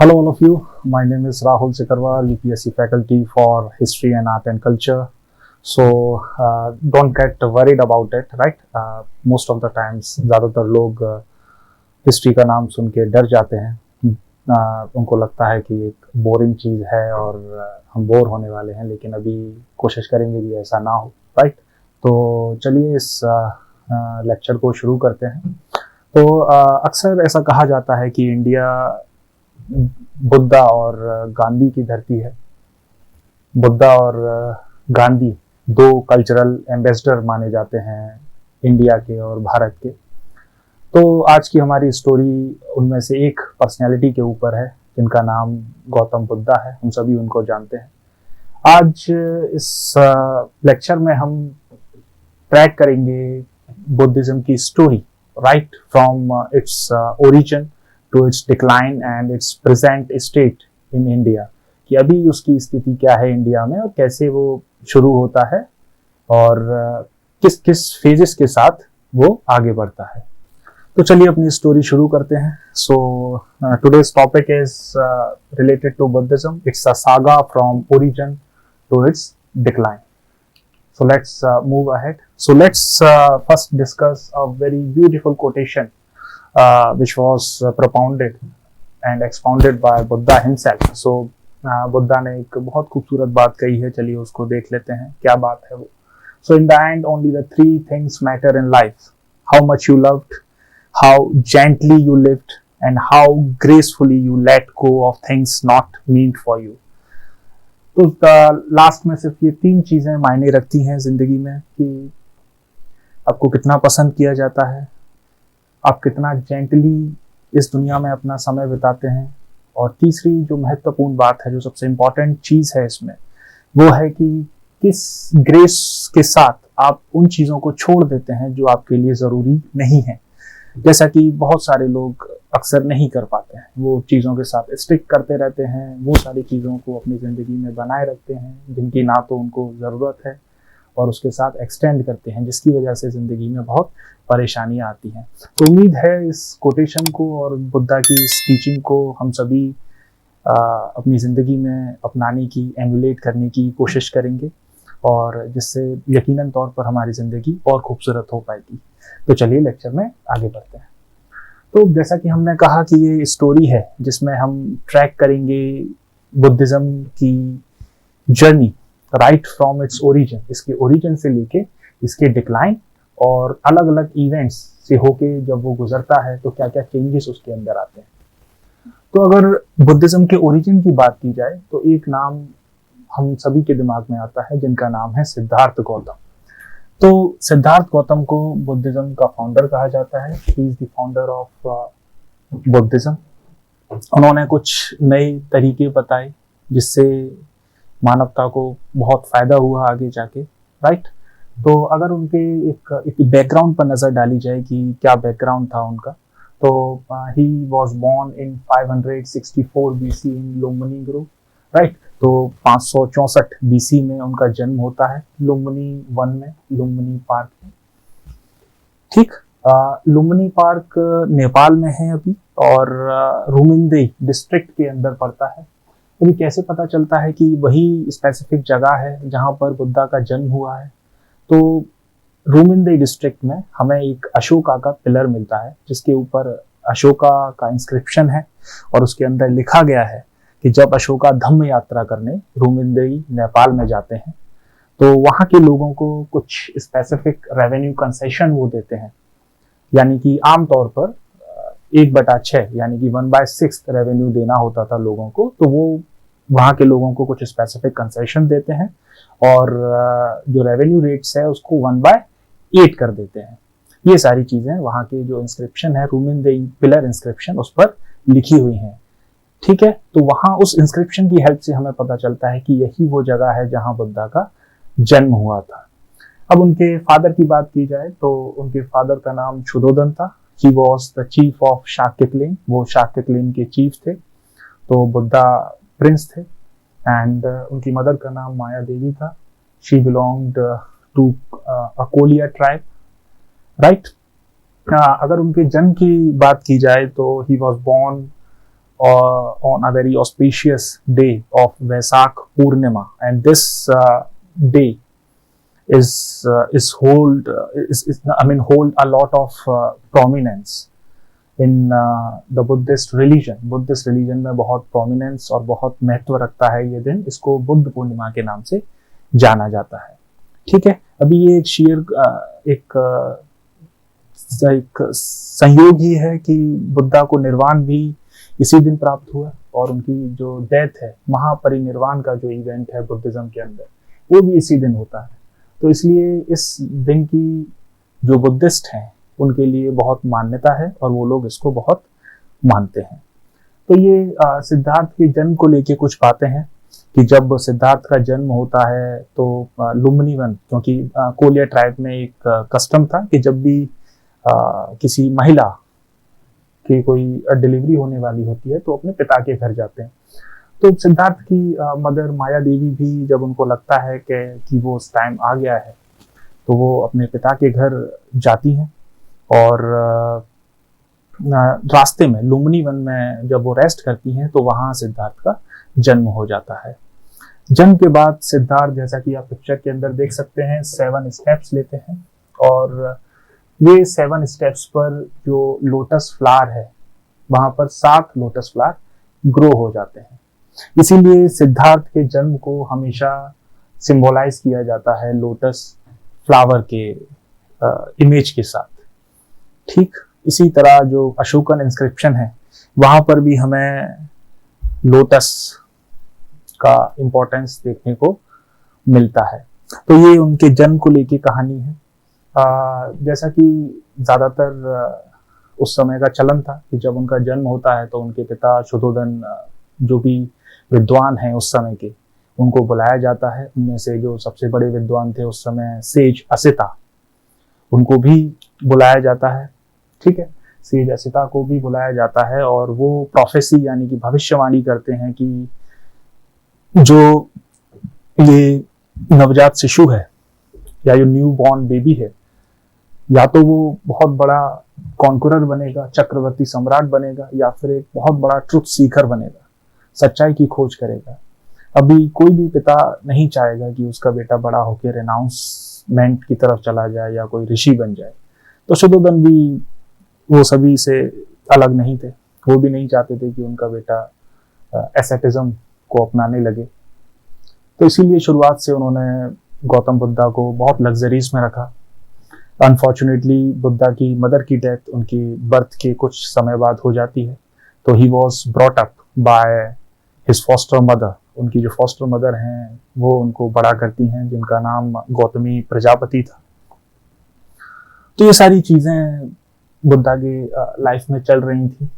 Hello, all of you. My name is Rahul Sekarwar, UPSC faculty for History and Art and Culture. So don't get worried about it, right? Most of the times, ज़्यादातर लोग history का नाम सुन के डर जाते हैं. उनको लगता है कि एक बोरिंग चीज़ है और हम बोर होने वाले हैं, लेकिन अभी कोशिश करेंगे कि ऐसा ना हो, राइट? तो चलिए इस लेक्चर को शुरू करते हैं. तो अक्सर ऐसा कहा जाता है कि इंडिया बुद्धा और गांधी की धरती है. बुद्धा और गांधी दो कल्चरल एम्बेसडर माने जाते हैं इंडिया के और भारत के. तो आज की हमारी स्टोरी उनमें से एक पर्सनैलिटी के ऊपर है जिनका नाम गौतम बुद्धा है. हम सभी उनको जानते हैं. आज इस लेक्चर में हम ट्रैक करेंगे बुद्धिज्म की story, right from its origin to its decline and its present state in India, कि अभी उसकी स्थिति क्या है इंडिया में और कैसे वो शुरू होता है और किस किस फेजेस के साथ वो आगे बढ़ता है. तो चलिए अपनी स्टोरी शुरू करते हैं. So today's topic is related to Buddhism. It's a saga from origin to its decline. So let's move ahead. So let's first discuss a very beautiful quotation which was propounded and expounded by Buddha himself. So Buddha ने एक बहुत खूबसूरत बात कही है. चलिए उसको देख लेते हैं क्या बात है वो. So in the end only the three things matter in life: how much you loved, how gently you lived, and how gracefully you let go of things not meant for you. तो last में सिर्फ ये तीन चीजें मायने रखती हैं जिंदगी में, कि आपको कितना पसंद किया जाता है, आप कितना जेंटली इस दुनिया में अपना समय बिताते हैं, और तीसरी जो महत्वपूर्ण बात है, जो सबसे इम्पोर्टेंट चीज है इसमें, वो है कि किस ग्रेस के साथ आप उन चीजों को छोड़ देते हैं जो आपके लिए जरूरी नहीं है. जैसा कि बहुत सारे लोग अक्सर नहीं कर पाते हैं, वो चीज़ों के साथ स्टिक करते रहते हैं, वो सारी चीज़ों को अपनी ज़िंदगी में बनाए रखते हैं जिनकी ना तो उनको ज़रूरत है, और उसके साथ एक्सटेंड करते हैं जिसकी वजह से ज़िंदगी में बहुत परेशानियां आती हैं. तो उम्मीद है इस कोटेशन को और बुद्धा की इस टीचिंग को हम सभी अपनी ज़िंदगी में अपनाने की, एमुलेट करने की कोशिश करेंगे, और जिससे यकीनन तौर पर हमारी ज़िंदगी और खूबसूरत हो पाएगी. तो चलिए लेक्चर में आगे बढ़ते हैं. तो जैसा कि हमने कहा कि ये स्टोरी है जिसमें हम ट्रैक करेंगे बुद्धिज्म की journey, right from its origin, इसके ओरिजिन से लेके इसके डिक्लाइन, और अलग अलग इवेंट्स से होके जब वो गुजरता है तो क्या क्या चेंजेस उसके अंदर आते हैं. तो अगर बुद्धिज्म के ओरिजिन की बात की जाए तो एक नाम हम सभी के दिमाग में आता है जिनका नाम है सिद्धार्थ गौतम. तो सिद्धार्थ गौतम को बुद्धिज्म का फाउंडर कहा जाता है. He is the founder of Buddhism. उन्होंने कुछ नए तरीके बताए जिससे मानवता को बहुत फायदा हुआ आगे जाके, राइट. तो अगर उनके एक बैकग्राउंड पर नजर डाली जाए कि क्या बैकग्राउंड था उनका, तो he was born in 564 BC in Lumbini grove, right. तो 564 BC में उनका जन्म होता है लुम्बिनी वन में, लुम्बिनी पार्क में. ठीक. लुम्बिनी पार्क नेपाल में है अभी, और रूमिनदेई डिस्ट्रिक्ट के अंदर पड़ता है. अभी कैसे पता चलता है कि वही स्पेसिफिक जगह है जहां पर बुद्धा का जन्म हुआ है? तो रूमिनदेई डिस्ट्रिक्ट में हमें एक अशोका का पिलर मिलता है जिसके ऊपर अशोका का इंस्क्रिप्शन है, और उसके अंदर लिखा गया है कि जब अशोका धम्म यात्रा करने रूमिनदेई नेपाल में जाते हैं तो वहाँ के लोगों को कुछ स्पेसिफिक रेवेन्यू कंसेशन वो देते हैं. यानी कि आमतौर पर 1/6 यानी कि 1/6 रेवेन्यू देना होता था लोगों को, तो वो वहाँ के लोगों को कुछ स्पेसिफिक कंसेशन देते हैं, और जो रेवेन्यू रेट्स है उसको 1/8 कर देते हैं. ये सारी चीज़ें वहाँ के जो इंस्क्रिप्शन है, रूमिनदेई पिलर इंस्क्रिप्शन, उस पर लिखी हुई हैं. ठीक है. तो वहाँ उस इंस्क्रिप्शन की हेल्प से हमें पता चलता है कि यही वो जगह है जहाँ बुद्धा का जन्म हुआ था. अब उनके फादर की बात की जाए तो उनके फादर का नाम शुद्धोधन था. He was the chief of Shakya clan. वो शाक्य क्लेन के चीफ थे. तो बुद्धा प्रिंस थे. एंड उनकी मदर का नाम माया देवी था. She belonged to Koliya tribe, right. अगर उनके जन्म की बात की जाए तो he was born on a very auspicious day of Vesak Purnima, and this day hold hold a lot of prominence in the Buddhist religion. Buddhist religion में बहुत prominence और बहुत महत्व रखता है ये दिन. इसको बुद्ध पूर्णिमा के नाम से जाना जाता है. ठीक है, अभी ये एक संयोग ही है कि बुद्धा को निर्वाण भी इसी दिन प्राप्त हुआ और उनकी जो डेथ है, महापरिनिर्वाण का जो इवेंट है बुद्धिज्म के अंदर, वो भी इसी दिन होता है. तो इसलिए इस दिन की जो बुद्धिस्ट हैं उनके लिए बहुत मान्यता है और वो लोग इसको बहुत मानते हैं. तो ये सिद्धार्थ के जन्म को लेके कुछ बातें हैं कि जब सिद्धार्थ का जन्म होता है तो लुम्बिनी वन, क्योंकि कोलिया ट्राइब में एक कस्टम था कि जब भी किसी महिला की कोई डिलीवरी होने वाली होती है तो अपने पिता के घर जाते हैं. तो सिद्धार्थ की मदर माया देवी भी जब उनको लगता है कि वो उस टाइम आ गया है तो वो अपने पिता के घर जाती हैं और रास्ते में लुम्बिनी वन में जब वो रेस्ट करती हैं तो वहाँ सिद्धार्थ का जन्म हो जाता है. जन्म के बाद सिद्धार्थ, जैसा कि आप पिक्चर के अंदर देख सकते हैं, 7 स्टेप्स लेते हैं और ये 7 स्टेप्स पर जो लोटस फ्लावर है वहां पर 7 लोटस फ्लावर ग्रो हो जाते हैं. इसीलिए सिद्धार्थ के जन्म को हमेशा सिंबलाइज किया जाता है लोटस फ्लावर के इमेज के साथ. ठीक इसी तरह जो अशोकन इंस्क्रिप्शन है वहां पर भी हमें लोटस का इम्पोर्टेंस देखने को मिलता है. तो ये उनके जन्म को लेके कहानी है. जैसा कि ज्यादातर उस समय का चलन था कि जब उनका जन्म होता है तो उनके पिता शुद्धोधन, जो भी विद्वान हैं उस समय के, उनको बुलाया जाता है. उनमें से जो सबसे बड़े विद्वान थे उस समय सेज असिता, उनको भी बुलाया जाता है. ठीक है, सेज असिता को भी बुलाया जाता है और वो प्रोफेसी यानी कि भविष्यवाणी करते हैं कि जो ये नवजात शिशु है या जो न्यू बॉर्न बेबी है, या तो वो बहुत बड़ा कॉन्करर बनेगा, चक्रवर्ती सम्राट बनेगा, या फिर एक बहुत बड़ा ट्रुथ सीकर बनेगा, सच्चाई की खोज करेगा. अभी कोई भी पिता नहीं चाहेगा कि उसका बेटा बड़ा होकर रेनाउंसमेंट की तरफ चला जाए या कोई ऋषि बन जाए. तो शुद्धोधन भी वो सभी से अलग नहीं थे. वो भी नहीं चाहते थे कि उनका बेटा एसेटिज्म को अपनाने लगे. तो इसीलिए शुरुआत से उन्होंने गौतम बुद्धा को बहुत लग्जरीज में रखा. अनफॉर्चुनेटली बुद्धा की मदर की डेथ उनकी बर्थ के कुछ समय बाद हो जाती है. तो he was brought up by his foster mother. उनकी जो फॉस्टर मदर हैं वो उनको बड़ा करती हैं, जिनका नाम गौतमी प्रजापति था. तो ये सारी चीजें बुद्धा की लाइफ में चल रही थी.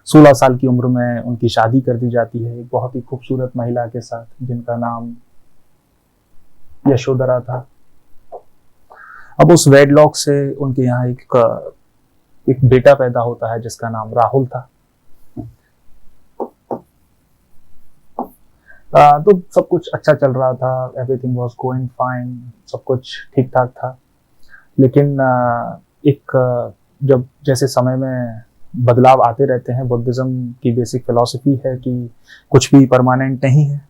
16 साल की उम्र में उनकी शादी कर दी जाती है एक बहुत ही खूबसूरत महिला के साथ, जिनका नाम यशोधरा था. अब उस वेडलॉक से उनके यहाँ एक बेटा पैदा होता है जिसका नाम राहुल था. तो सब कुछ अच्छा चल रहा था, एवरीथिंग वाज गोइंग फाइन, सब कुछ ठीक ठाक था. लेकिन जब जैसे समय में बदलाव आते रहते हैं, बुद्धिज्म की बेसिक फिलॉसफी है कि कुछ भी परमानेंट नहीं है,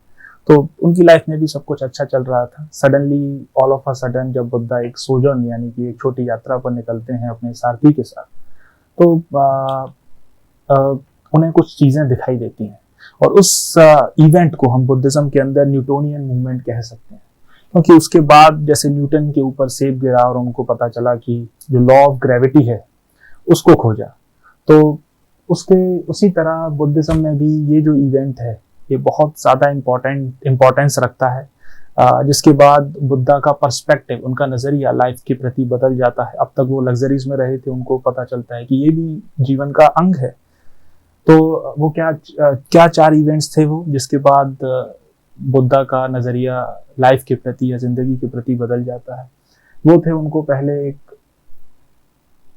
तो उनकी लाइफ में भी सब कुछ अच्छा चल रहा था. Suddenly all of a sudden जब बुद्धा एक सोजन यानी कि एक छोटी यात्रा पर निकलते हैं अपने सारथी के साथ, तो उन्हें कुछ चीजें दिखाई देती हैं और उस इवेंट को हम बुद्धिज्म के अंदर न्यूटोनियन मूवमेंट कह सकते हैं. क्योंकि उसके बाद जैसे न्यूटन के ऊपर सेब गिरा और उनको पता चला कि जो लॉ ऑफ ग्रेविटी है उसको खोजा, तो उसी तरह बुद्धिज्म में भी ये जो इवेंट है ये बहुत ज़्यादा इम्पोर्टेंस रखता है. जिसके बाद बुद्धा का पर्सपेक्टिव, उनका नज़रिया लाइफ के प्रति बदल जाता है. अब तक वो लग्जरीज में रहे थे, उनको पता चलता है कि ये भी जीवन का अंग है. तो वो क्या 4 इवेंट्स थे वो, जिसके बाद बुद्धा का नज़रिया लाइफ के प्रति या जिंदगी के प्रति बदल जाता है. वो थे, उनको पहले एक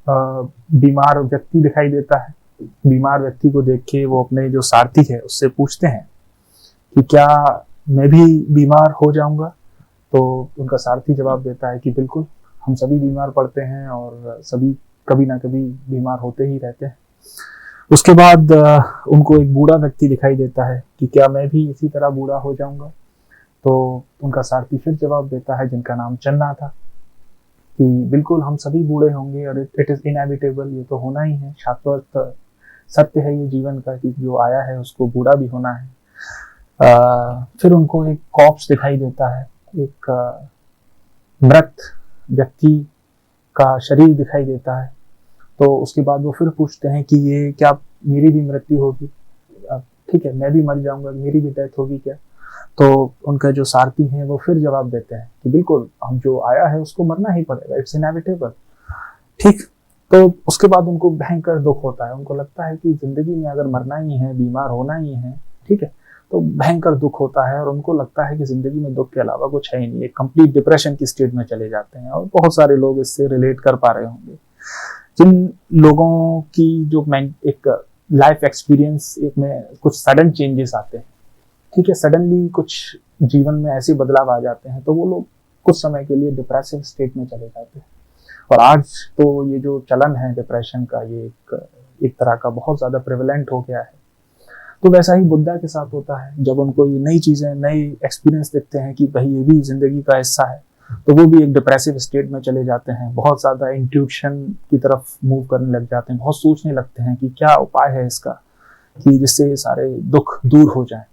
बीमार व्यक्ति दिखाई देता है. बीमार व्यक्ति को देख के वो अपने जो सारथी है उससे पूछते हैं कि क्या मैं भी बीमार हो जाऊंगा. तो उनका सारथी जवाब देता है कि बिल्कुल, हम सभी बीमार पड़ते हैं और सभी कभी ना कभी बीमार होते ही रहते हैं. उसके बाद उनको एक बूढ़ा व्यक्ति दिखाई देता है कि क्या मैं भी इसी तरह बूढ़ा हो जाऊंगा। तो उनका सारथी फिर जवाब देता है, जिनका नाम चन्ना था, कि बिल्कुल हम सभी बूढ़े होंगे और इट इज इनएविटेबल, ये तो होना ही है, शाश्वत सत्य है ये जीवन का कि जो आया है उसको बूढ़ा भी होना है। फिर उनको एक कॉप्स दिखाई देता है, एक मृत व्यक्ति का शरीर दिखाई देता है। तो उसके बाद वो फिर पूछते हैं कि ये क्या मेरी भी मृत्यु होगी, ठीक है मैं भी मर जाऊंगा, मेरी भी डेथ होगी क्या। तो उनका जो सारथी हैं वो फिर जवाब देते हैं कि बिल्कुल हम जो आया है उसको मरना ही पड़ेगा, इट्स इनएविटेबल। ठीक, तो उसके बाद उनको भयंकर दुख होता है, उनको लगता है कि जिंदगी में अगर मरना ही है, बीमार होना ही है, ठीक है, तो भयंकर दुख होता है और उनको लगता है कि जिंदगी में दुख के अलावा कुछ है ही नहीं, एक कंप्लीट डिप्रेशन की स्टेट में चले जाते हैं। और बहुत सारे लोग इससे रिलेट कर पा रहे होंगे, जिन लोगों की जो एक लाइफ एक्सपीरियंस एक में कुछ सडन चेंजेस आते हैं, ठीक है, सडनली कुछ जीवन में ऐसे बदलाव आ जाते हैं, तो वो लोग कुछ समय के लिए डिप्रेसिव स्टेट में चले जाते हैं। और आज तो ये जो चलन है डिप्रेशन का, ये एक तरह का बहुत ज्यादा प्रेवलेंट हो गया है। तो वैसा ही बुद्धा के साथ होता है, जब उनको ये नई चीजें, नई एक्सपीरियंस देखते हैं कि भाई ये भी जिंदगी का हिस्सा है, तो वो भी एक डिप्रेसिव स्टेट में चले जाते हैं, बहुत ज्यादा इंट्यूशन की तरफ मूव करने लग जाते हैं, बहुत सोचने लगते हैं कि क्या उपाय है इसका कि जिससे ये सारे दुख दूर हो जाएं।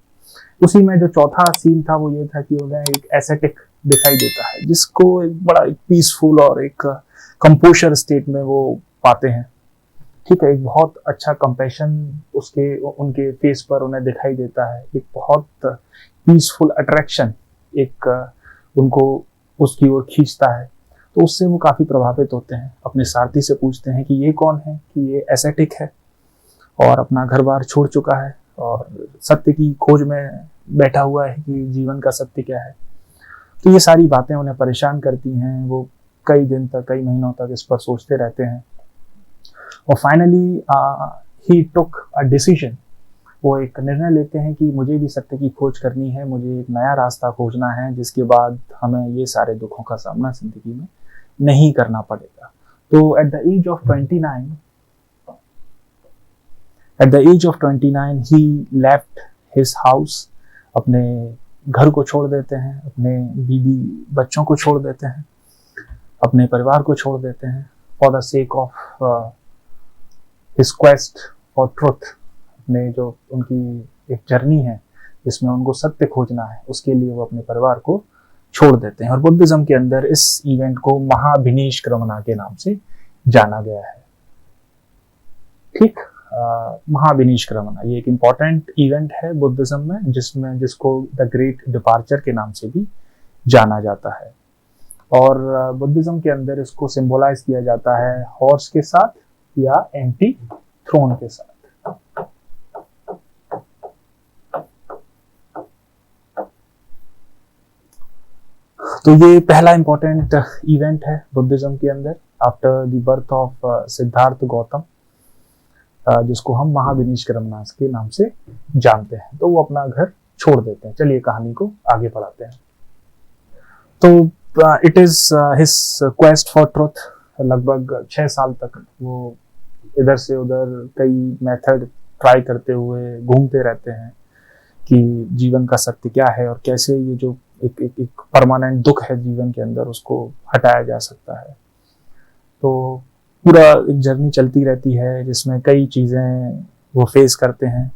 उसी में जो चौथा सीन था वो ये था कि उन्हें एक एसेटिक दिखाई देता है, जिसको एक बड़ा एक पीसफुल और एक कंपोजर स्टेट में वो पाते हैं। ठीक है, एक बहुत अच्छा कंपैशन उसके उनके फेस पर उन्हें दिखाई देता है, एक बहुत पीसफुल अट्रैक्शन एक उनको उसकी ओर खींचता है। तो उससे वो काफी प्रभावित होते हैं, अपने सारथी से पूछते हैं कि ये कौन है, कि ये एसेटिक है और अपना घर बार छोड़ चुका है और सत्य की खोज में बैठा हुआ है कि जीवन का सत्य क्या है। तो ये सारी बातें उन्हें परेशान करती हैं, वो कई दिन तक, कई महीनों तक इस पर सोचते रहते हैं। और finally he took a decision, वो एक निर्णय लेते हैं कि मुझे भी सत्य की खोज करनी है, मुझे एक नया रास्ता खोजना है जिसके बाद हमें ये सारे दुखों का सामना जिंदगी में नहीं करना पड़ेगा। तो at the age of 29 he left his house, अपने घर को छोड़ देते हैं, अपने बीवी बच्चों को छोड़ देते हैं, अपने परिवार को छोड़ देते हैं, for the sake of his quest for truth. अपने जो उनकी एक जर्नी है जिसमें उनको सत्य खोजना है, उसके लिए वो अपने परिवार को छोड़ देते हैं। और बुद्धिज्म के अंदर इस इवेंट को महाविनिष्क्रमणा के नाम से जाना गया है। ठीक, महाविनिष्क्रमणा ये एक इम्पॉर्टेंट इवेंट है बुद्धिज्म में, जिसको द ग्रेट डिपार्चर के नाम से भी जाना जाता है। और बुद्धिज्म के अंदर इसको सिंबलाइज किया जाता है हॉर्स के साथ या एम्प्टी थ्रोन के साथ। तो ये पहला इंपॉर्टेंट इवेंट है बुद्धिज्म के अंदर after the birth of Siddharth Gautam, जिसको हम महाविनिष्क्रमणा के नाम से जानते हैं। तो वो अपना घर छोड़ देते हैं। चलिए कहानी को आगे बढ़ाते हैं। तो it is his quest for truth. लगभग 6 साल तक वो इधर से उधर कई मेथड ट्राई करते हुए घूमते रहते हैं कि जीवन का सत्य क्या है और कैसे ये जो एक परमानेंट दुख है जीवन के अंदर उसको हटाया जा सकता है। तो पूरा एक जर्नी चलती रहती है जिसमें कई चीज़ें वो फेस करते हैं।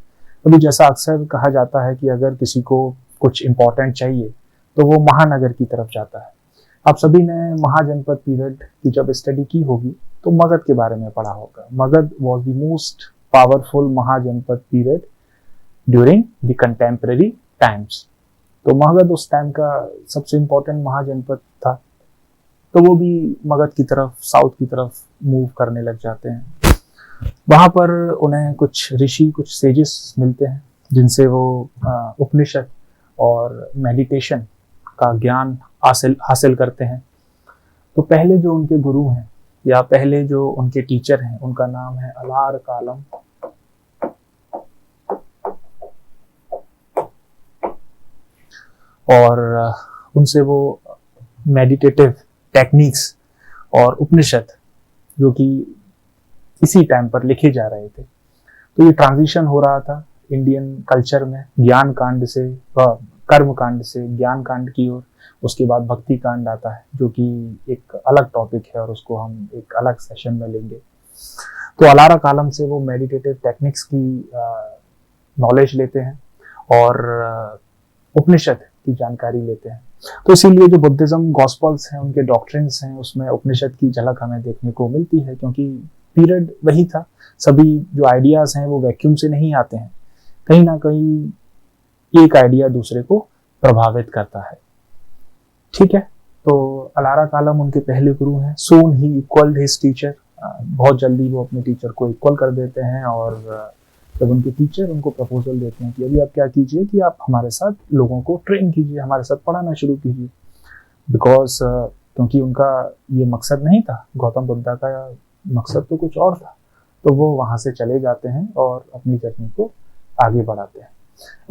अभी जैसा अक्सर कहा जाता है कि अगर किसी को कुछ इम्पोर्टेंट चाहिए तो वो महानगर की तरफ जाता है। आप सभी ने महाजनपद पीरियड की जब स्टडी की होगी तो मगध के बारे में पढ़ा होगा। Magadh was the most powerful mahajanapada period during the contemporary times. तो मगध उस टाइम का सबसे इम्पोर्टेंट महाजनपद था। तो वो भी मगध की तरफ, साउथ की तरफ मूव करने लग जाते हैं। वहां पर उन्हें कुछ ऋषि, कुछ सेजेस मिलते हैं जिनसे वो उपनिषद और मेडिटेशन का ज्ञान हासिल करते हैं। तो पहले जो उनके गुरु हैं या पहले जो उनके टीचर हैं उनका नाम है अलार कालम। और उनसे वो मेडिटेटिव टेक्निक्स और उपनिषद जो कि इसी टाइम पर लिखे जा रहे थे तो ये ट्रांजिशन हो रहा था इंडियन कल्चर में, ज्ञान कांड से कर्म कांड से ज्ञान कांड की ओर। उसके बाद भक्ति कांड आता है, जो कि एक अलग टॉपिक है और उसको हम एक अलग सेशन में लेंगे। तो अलारा कालम से वो मेडिटेटिव टेक्निक्स की नॉलेज लेते हैं और उपनिषद की जानकारी लेते हैं। तो इसीलिए जो बुद्धिज्म गॉस्पल्स हैं, उनके डॉक्ट्रिन्स हैं, उसमें उपनिषद की झलक हमें देखने को मिलती है, क्योंकि पीरियड वही था। सभी जो आइडियाज हैं वो वैक्यूम से नहीं आते हैं, कहीं ना कहीं एक आइडिया दूसरे को प्रभावित करता है। ठीक है, तो अलारा कालम उनके पहले गुरु हैं। सून ही इक्वल्ड हिज टीचर, बहुत जल्दी वो अपने टीचर को इक्वल कर देते हैं। और जब उनके टीचर उनको प्रपोजल देते हैं कि अभी आप क्या कीजिए कि आप हमारे साथ लोगों को ट्रेन कीजिए, हमारे साथ पढ़ाना शुरू कीजिए, बिकॉज क्योंकि उनका ये मकसद नहीं था, गौतम बुद्धा का मकसद तो कुछ और था। तो वो वहाँ से चले जाते हैं और अपनी जर्नी को आगे बढ़ाते हैं।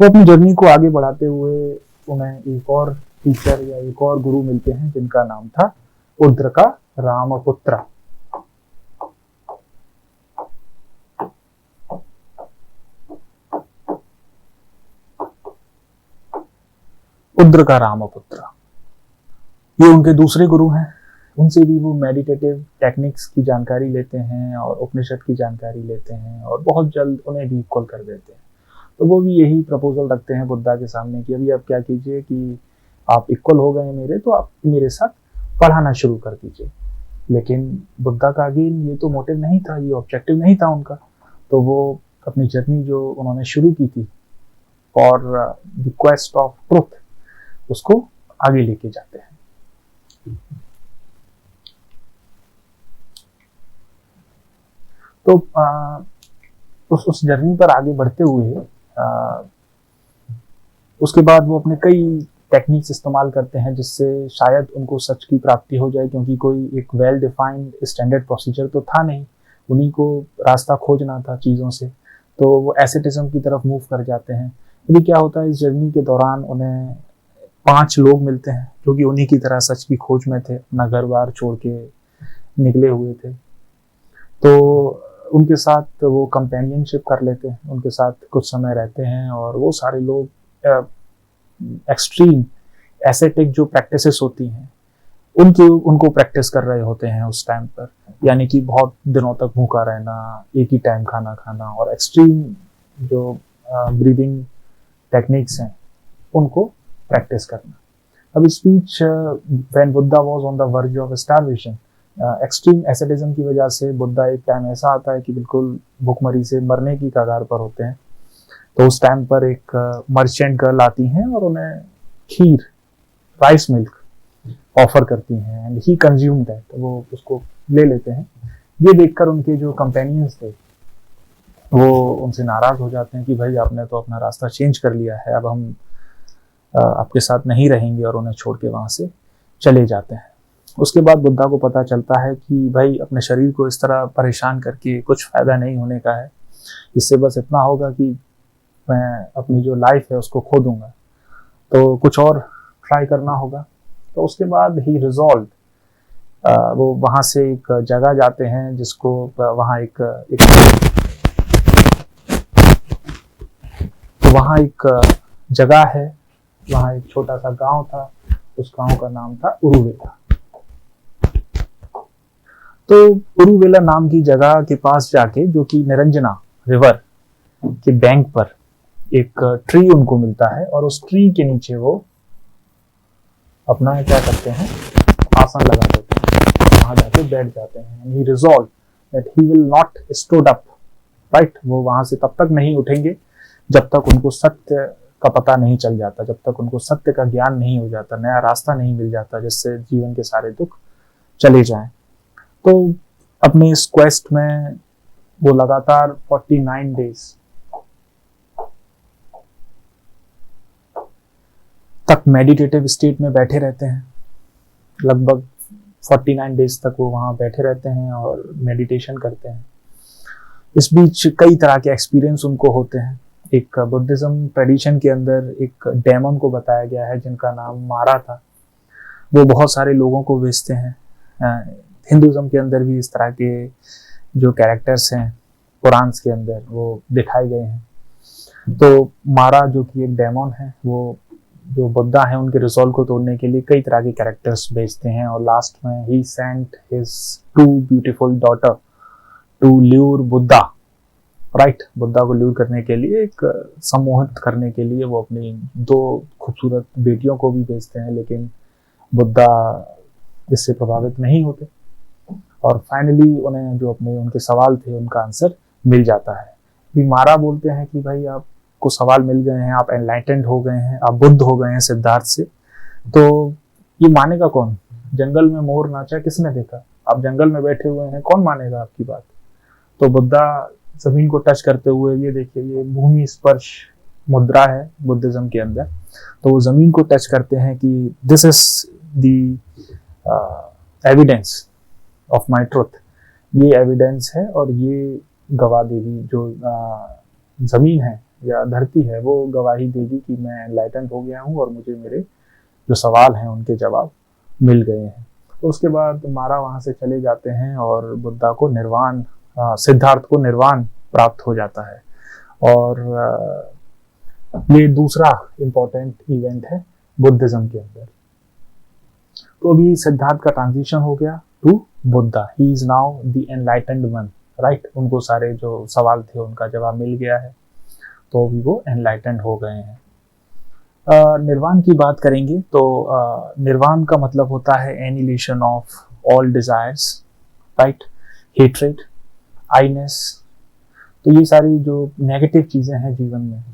वो अपनी जर्नी को आगे बढ़ाते हुए उन्हें एक और टीचर या एक और गुरु मिलते हैं, जिनका नाम था उद्रका रामपुत्र। उद्रका रामपुत्र ये उनके दूसरे गुरु हैं। उनसे भी वो मेडिटेटिव टेक्निक्स की जानकारी लेते हैं और उपनिषद की जानकारी लेते हैं और बहुत जल्द उन्हें भी इक्वल कर देते हैं। तो वो भी यही प्रपोजल रखते हैं बुद्धा के सामने कि अभी आप क्या कीजिए कि आप इक्वल हो गए मेरे, तो आप मेरे साथ पढ़ाना शुरू कर दीजिए। लेकिन बुद्धा का अगेन ये तो मोटिव नहीं था, ये ऑब्जेक्टिव नहीं था उनका। तो वो अपनी जर्नी जो उन्होंने शुरू की थी for the quest of truth, उसको आगे लेके जाते हैं। तो उस जर्नी पर आगे बढ़ते हुए उसके बाद वो अपने कई टेक्निक्स इस्तेमाल करते हैं, जिससे शायद उनको सच की प्राप्ति हो जाए, क्योंकि कोई एक वेल डिफाइंड स्टैंडर्ड प्रोसीजर तो था नहीं, उन्हीं को रास्ता खोजना था चीज़ों से। तो वो एसेटिज्म की तरफ मूव कर जाते हैं। अभी क्या होता है, इस जर्नी के दौरान उन्हें 5 लोग मिलते हैं जो कि उन्हीं की तरह सच की खोज में थे, अपना घर बार छोड़ के निकले हुए थे। तो उनके साथ वो कंपेनियनशिप कर लेते हैं, उनके साथ कुछ समय रहते हैं और वो सारे लोग एक्सट्रीम एसेटिक जो प्रैक्टिसेस होती हैं उनको प्रैक्टिस कर रहे होते हैं उस टाइम पर। यानी कि बहुत दिनों तक भूखा रहना, एक ही टाइम खाना खाना और एक्सट्रीम जो ब्रीदिंग टेक्निक्स हैं उनको प्रैक्टिस करना। अब speech when Buddha was on the verge of starvation, extreme asceticism की वजह से बुद्धा एक टाइम ऐसा आता है कि बिल्कुल भूखमरी से मरने की कगार पर होते हैं। तो उस टाइम पर एक मर्चेंट गर्ल आती हैं और उन्हें खीर, राइस मिल्क ऑफर करती हैं एंड ही कंज्यूम दैट, वो उसको ले लेते हैं। ये देखकर उनके जो कंपेनियंस थे वो उनसे नाराज हो जाते हैं कि भाई आपने तो अपना रास्ता चेंज कर लिया है, अब हम आपके साथ नहीं रहेंगे, और उन्हें छोड़ के वहाँ से चले जाते हैं। उसके बाद बुद्धा को पता चलता है कि भाई अपने शरीर को इस तरह परेशान करके कुछ फायदा नहीं होने का है, इससे बस इतना होगा कि मैं अपनी जो लाइफ है उसको खो दूंगा, तो कुछ और ट्राई करना होगा। तो उसके बाद ही रिजॉल्व, वो वहाँ से एक जगह जाते हैं जिसको वहाँ एक जगह है, वहाँ एक छोटा सा गांव था, उस गांव का नाम था उरुवेला। तो उरुवेला नाम की जगह के पास जाके, जो कि निरंजना रिवर के बैंक पर एक ट्री उनको मिलता है और उस ट्री के नीचे वो अपना क्या करते हैं, आसन लगा देते हैं, वहां जाके बैठ जाते हैं। He resolve that he will not stood up, right. वो वहां से तब तक नहीं उठेंगे जब तक उनको सत्य का पता नहीं चल जाता, जब तक उनको सत्य का ज्ञान नहीं हो जाता, नया रास्ता नहीं मिल जाता जिससे जीवन के सारे दुख चले जाएं। तो अपने इस क्वेस्ट में वो लगातार 49 डेज तक मेडिटेटिव स्टेट में बैठे रहते हैं। लगभग 49 डेज तक वो वहाँ बैठे रहते हैं और मेडिटेशन करते हैं। इस बीच कई तरह के एक्सपीरियंस उनको होते हैं। एक बुद्धिज्म ट्रेडिशन के अंदर एक डेमन को बताया गया है जिनका नाम मारा था, वो बहुत सारे लोगों को बेचते हैं। हिंदुज्म के अंदर भी इस तरह के जो कैरेक्टर्स हैं पुराण्स के अंदर वो दिखाए गए हैं। तो मारा जो कि एक डेमोन है, वो जो बुद्धा है उनके रिजॉल्व को तोड़ने के लिए कई तरह के कैरेक्टर्स भेजते हैं, और लास्ट में he sent his 2 beautiful daughter to lure Buddha, right. Buddha को ल्यूर करने के लिए, एक सम्मोहित करने के लिए वो अपनी 2 खूबसूरत बेटियों को भी भेजते हैं, लेकिन बुद्धा इससे प्रभावित नहीं होते, और फाइनली उन्हें जो अपने उनके सवाल थे उनका आंसर मिल जाता है। भी मारा बोलते हैं कि भाई आपको सवाल मिल गए हैं, आप एनलाइटेंड हो गए हैं, आप बुद्ध हो गए हैं सिद्धार्थ से, तो ये मानेगा कौन? जंगल में मोर नाचा किसने देखा? आप जंगल में बैठे हुए हैं, कौन मानेगा आपकी बात? तो बुद्धा जमीन को टच करते हुए, ये देखिए ये भूमि स्पर्श मुद्रा है बुद्धिज्म के अंदर, तो वो जमीन को टच करते हैं कि this is the evidence of my truth, ये एविडेंस है, और ये गवाह देगी, जो जमीन है या धरती है वो गवाही देगी कि मैं एनलाइटेंड हो गया हूँ और मुझे मेरे जो सवाल हैं उनके जवाब मिल गए हैं। तो उसके बाद मारा वहाँ से चले जाते हैं और बुद्धा को निर्वाण, सिद्धार्थ को निर्वाण प्राप्त हो जाता है। और ये दूसरा इम्पोर्टेंट इवेंट है बुद्धिज्म के अंदर। तो अभी सिद्धार्थ का ट्रांजिशन हो गया to Buddha, he is now the enlightened one, right. उनको सारे जो सवाल थे उनका जवाब मिल गया है, तो अभी वो एनलाइटेंड हो गए हैं। निर्वाण की बात करेंगे तो निर्वाण का मतलब होता है annihilation of all desires, right, hatred, I-ness. तो ये सारी जो नेगेटिव चीजें हैं जीवन में,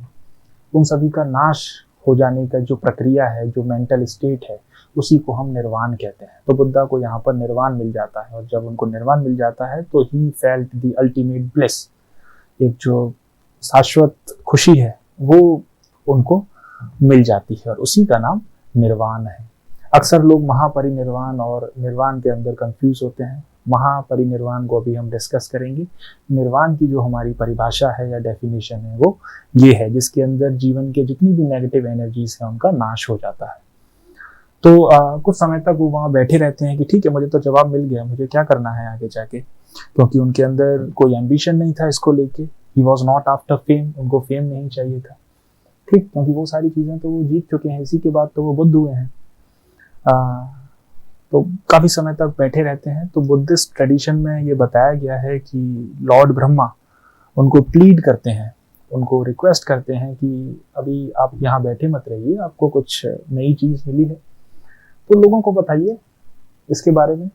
उन सभी का नाश हो जाने का जो प्रक्रिया है, जो मेंटल स्टेट है, उसी को हम निर्वाण कहते हैं। तो बुद्धा को यहाँ पर निर्वाण मिल जाता है, और जब उनको निर्वाण मिल जाता है तो he felt the ultimate bliss, एक जो शाश्वत खुशी है वो उनको मिल जाती है, और उसी का नाम निर्वाण है। अक्सर लोग महापरिनिर्वाण और निर्वाण के अंदर कंफ्यूज होते हैं। महापरिनिर्वाण को अभी हम डिस्कस करेंगे। निर्वाण की जो हमारी परिभाषा है या डेफिनेशन है वो ये है, जिसके अंदर जीवन के जितनी भी नेगेटिव एनर्जीज हैं उनका नाश हो जाता है। तो कुछ समय तक वो वहाँ बैठे रहते हैं कि ठीक है, मुझे तो जवाब मिल गया, मुझे क्या करना है आगे जाके, क्योंकि उनके अंदर कोई एम्बिशन नहीं था इसको लेके। He was not after fame, उनको फेम नहीं चाहिए था, ठीक, क्योंकि वो सारी चीजें तो वो जीत चुके हैं। इसी के बाद तो वो बुद्ध हुए हैं। तो काफी समय तक बैठे रहते हैं। तो बुद्धिस्ट ट्रेडिशन में ये बताया गया है कि लॉर्ड ब्रह्मा उनको प्लीड करते हैं, उनको रिक्वेस्ट करते हैं कि अभी आप यहाँ बैठे मत रहिए, आपको कुछ नई चीज मिली है तो लोगों को बताइए इसके बारे में,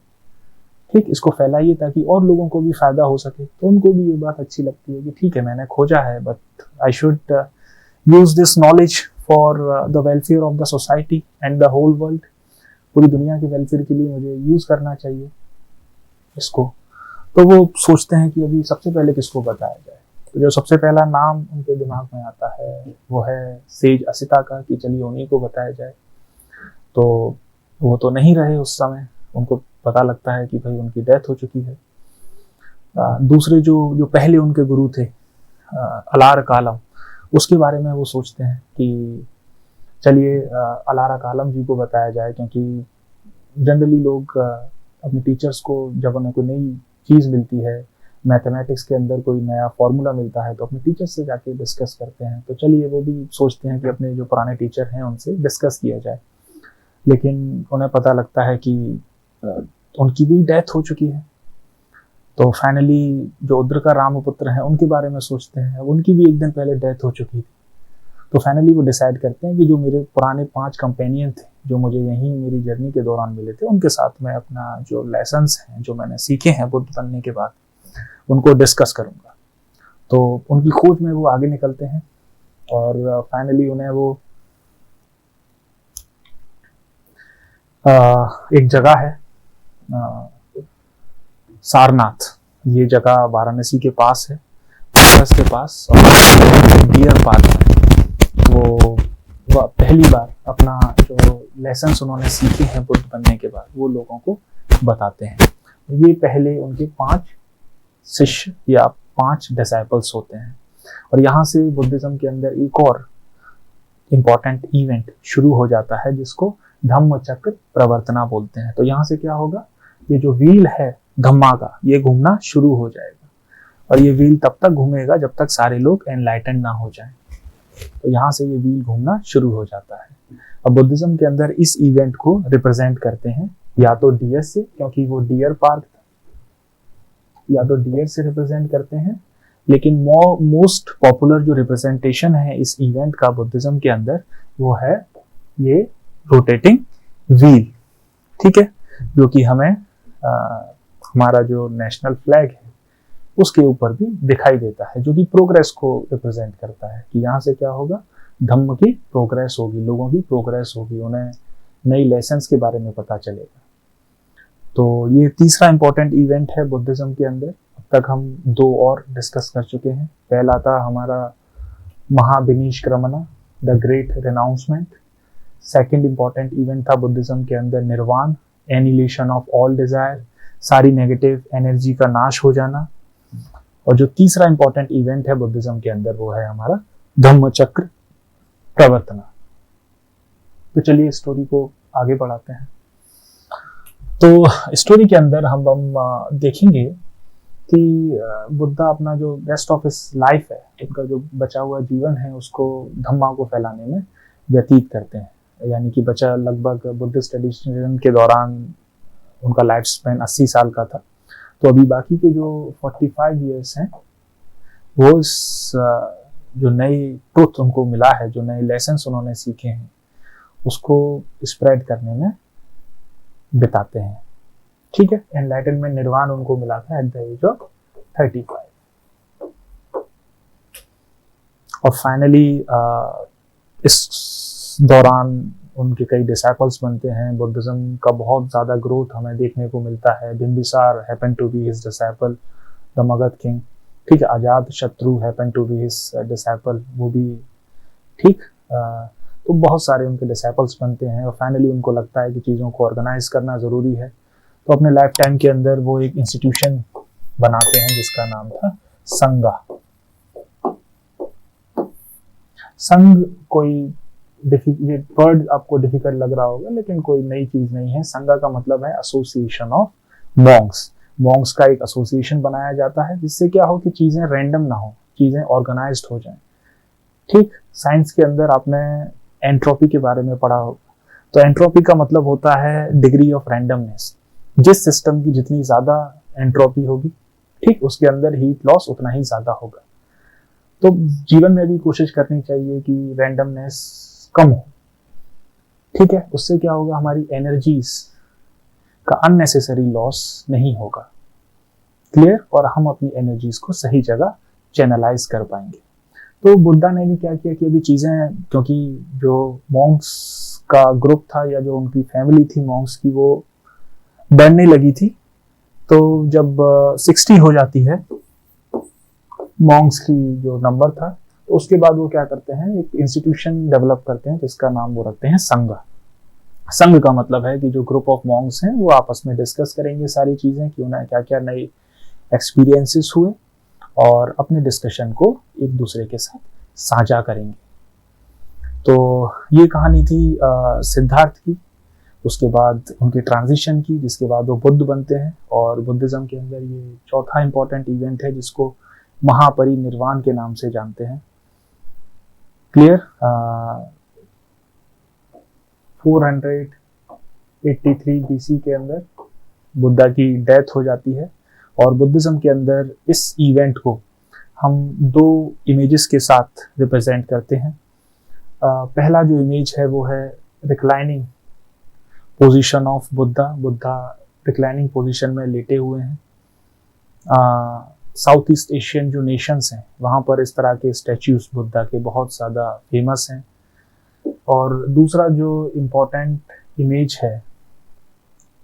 ठीक, इसको फैलाइए ताकि और लोगों को भी फायदा हो सके। तो उनको भी ये बात अच्छी लगती है कि ठीक है, मैंने खोजा है, but I should use this knowledge for the welfare of the society and the whole world. पूरी दुनिया के वेलफेयर के लिए मुझे यूज करना चाहिए इसको। तो वो सोचते हैं कि अभी सबसे पहले किसको बताया जाए। तो जो सबसे पहला नाम उनके दिमाग में आता है वो है सेज असिता का, कि चलिए उन्हीं को बताया जाए। तो वो तो नहीं रहे उस समय, उनको पता लगता है कि भाई उनकी डेथ हो चुकी है। दूसरे जो पहले उनके गुरु थे अलार कालम, उसके बारे में वो सोचते हैं कि चलिए अलारा कालम जी को बताया जाए, क्योंकि जनरली लोग अपने टीचर्स को जब उन्हें कोई नई चीज़ मिलती है, मैथमेटिक्स के अंदर कोई नया फॉर्मूला मिलता है तो अपने टीचर्स से जाके डिस्कस करते हैं। तो चलिए वो भी सोचते हैं कि अपने जो पुराने टीचर हैं उनसे डिस्कस किया जाए, लेकिन उन्हें पता लगता है कि उनकी भी डेथ हो चुकी है। तो फाइनली जो उद्र का रामपुत्र हैं उनके बारे में सोचते हैं, उनकी भी एक दिन पहले डेथ हो चुकी थी। तो फाइनली वो डिसाइड करते हैं कि जो मेरे पुराने 5 कंपेनियन थे, जो मुझे यहीं मेरी जर्नी के दौरान मिले थे, उनके साथ मैं अपना जो लेसन्स हैं, जो मैंने सीखे हैं बुद्ध बनने के बाद, उनको डिस्कस करूँगा। तो उनकी खोज में वो आगे निकलते हैं, और फाइनली उन्हें वो एक जगह है सारनाथ, ये जगह वाराणसी के पास है, के पास, और डियर पार्क में वो पहली बार अपना जो लेसन्स उन्होंने सीखे हैं बुद्ध बनने के बाद वो लोगों को बताते हैं। ये पहले उनके 5 शिष्य या 5 डिसाइपल्स होते हैं। और यहाँ से बुद्धिज्म के अंदर एक और इम्पॉर्टेंट इवेंट शुरू हो जाता है, जिसको धम्म चक्र प्रवर्तना बोलते हैं। तो यहाँ से क्या होगा, ये जो व्हील है धम्मा का, ये घूमना शुरू हो जाएगा। और ये व्हील तब तक घूमेगा जब तक सारे लोग एनलाइटन ना हो जाएं। तो यहाँ से ये व्हील घूमना शुरू हो जाता है। अब बुद्धिज्म के अंदर इस इवेंट को रिप्रेजेंट करते हैं या तो डियर से, क्योंकि वो डियर पार्क था, या तो डियर से रिप्रेजेंट करते हैं, लेकिन मोस्ट पॉपुलर जो रिप्रेजेंटेशन है इस इवेंट का बुद्धिज्म के अंदर वो है ये रोटेटिंग व्हील, ठीक है, जो कि हमें हमारा जो नेशनल फ्लैग है उसके ऊपर भी दिखाई देता है, जो कि प्रोग्रेस को रिप्रेजेंट करता है कि यहाँ से क्या होगा, धम्म की प्रोग्रेस होगी, लोगों की प्रोग्रेस होगी, उन्हें नई लेसन्स के बारे में पता चलेगा। तो ये तीसरा इंपॉर्टेंट इवेंट है बुद्धिज्म के अंदर। अब तक हम 2 और डिस्कस कर चुके हैं। पहला था हमारा Mahabhinishkramana, the great renunciation. Second important event था बुद्धिज्म के अंदर nirvana, annihilation of all desire, सारी नेगेटिव एनर्जी का नाश हो जाना। और जो तीसरा इंपॉर्टेंट इवेंट है बुद्धिज्म के अंदर वो है हमारा धम्म चक्र प्रवर्तना। तो चलिए स्टोरी को आगे बढ़ाते हैं। तो स्टोरी के अंदर हम देखेंगे कि बुद्धा अपना जो रेस्ट ऑफ हिज लाइफ है, उनका जो बचा हुआ जीवन है, उसको धम्मा को फैलाने में व्यतीत करते हैं। यानी कि बचा लगभग बुद्धिस्ट ट्रेडिशन के दौरान उनका लाइफ स्पैन 80 साल का था। तो अभी बाकी के जो 45 ईयर्स हैं वो इस जो नई ट्रुथ उनको मिला है, जो नए लेसन्स उन्होंने सीखे हैं, उसको स्प्रेड करने में बिताते हैं, ठीक है। एनलाइटनमेंट निर्वाण उनको मिला था एट द एज ऑफ 35। और फाइनली इस दौरान उनके कई डिसाइपल्स बनते हैं। बुद्धिज्म का बहुत ज़्यादा ग्रोथ हमें देखने को मिलता है। Bimbisara happen to be his disciple, the Magadha king, ठीक है। Ajatashatru happen to be his disciple, वो भी ठीक। तो बहुत सारे उनके डिसाइपल्स बनते हैं और फाइनली उनको लगता है कि चीज़ों को ऑर्गेनाइज करना ज़रूरी है। तो अपने लाइफ टाइम के अंदर वो एक इंस्टीट्यूशन बनाते हैं जिसका नाम था संघा। संघ कोई वर्ड आपको डिफिकल्ट लग रहा होगा, लेकिन कोई नई चीज नहीं है। संघा का मतलब है एसोसिएशन ऑफ मॉन्क्स। मॉन्क्स का एक एसोसिएशन बनाया जाता है जिससे क्या हो कि चीजें रैंडम ना हो, चीजें ऑर्गेनाइज्ड हो जाएं, ठीक। साइंस के अंदर आपने एंट्रोपी के बारे में पढ़ा होगा। तो एंट्रोपी का मतलब होता है डिग्री ऑफ रैंडमनेस। जिस सिस्टम की जितनी ज्यादा एंट्रोपी होगी, ठीक, उसके अंदर हीट लॉस उतना ही ज्यादा होगा। तो जीवन में भी कोशिश करनी चाहिए कि रैंडमनेस कम हो, ठीक है। उससे क्या होगा, हमारी एनर्जीज का अननेसेसरी लॉस नहीं होगा, क्लियर, और हम अपनी एनर्जीज को सही जगह चैनलाइज कर पाएंगे। तो बुद्धा ने भी क्या किया कि अभी चीजें, क्योंकि जो मॉन्क्स का ग्रुप था या जो उनकी फैमिली थी मॉन्क्स की, वो बढ़ने लगी थी। तो जब 60 हो जाती है मॉन्क्स की जो नंबर था, तो उसके बाद वो क्या करते हैं, एक इंस्टीट्यूशन डेवलप करते हैं जिसका नाम वो रखते हैं संघ। संघ का मतलब है कि जो ग्रुप ऑफ मॉन्क्स हैं वो आपस में डिस्कस करेंगे सारी चीजें कि उन्हें क्या क्या नए एक्सपीरियंसेस हुए और अपने डिस्कशन को एक दूसरे के साथ साझा करेंगे। तो ये कहानी थी सिद्धार्थ की। उसके बाद उनके ट्रांजिशन की, जिसके बाद वो बुद्ध बनते हैं। और बुद्धिज्म के अंदर ये चौथा इंपॉर्टेंट इवेंट है जिसको महापरिनिर्वाण के नाम से जानते हैं, क्लियर। 483 BC के अंदर बुद्धा की डेथ हो जाती है। और बुद्धिज्म के अंदर इस इवेंट को हम 2 इमेजेस के साथ रिप्रेजेंट करते हैं। पहला जो इमेज है वो है reclining position of Buddha. Buddha reclining position में लेटे हुए हैं। साउथ ईस्ट एशियन जो नेशंस हैं वहाँ पर इस तरह के स्टैच्यूज बुद्धा के बहुत ज़्यादा फेमस हैं। और दूसरा जो इम्पोर्टेंट इमेज है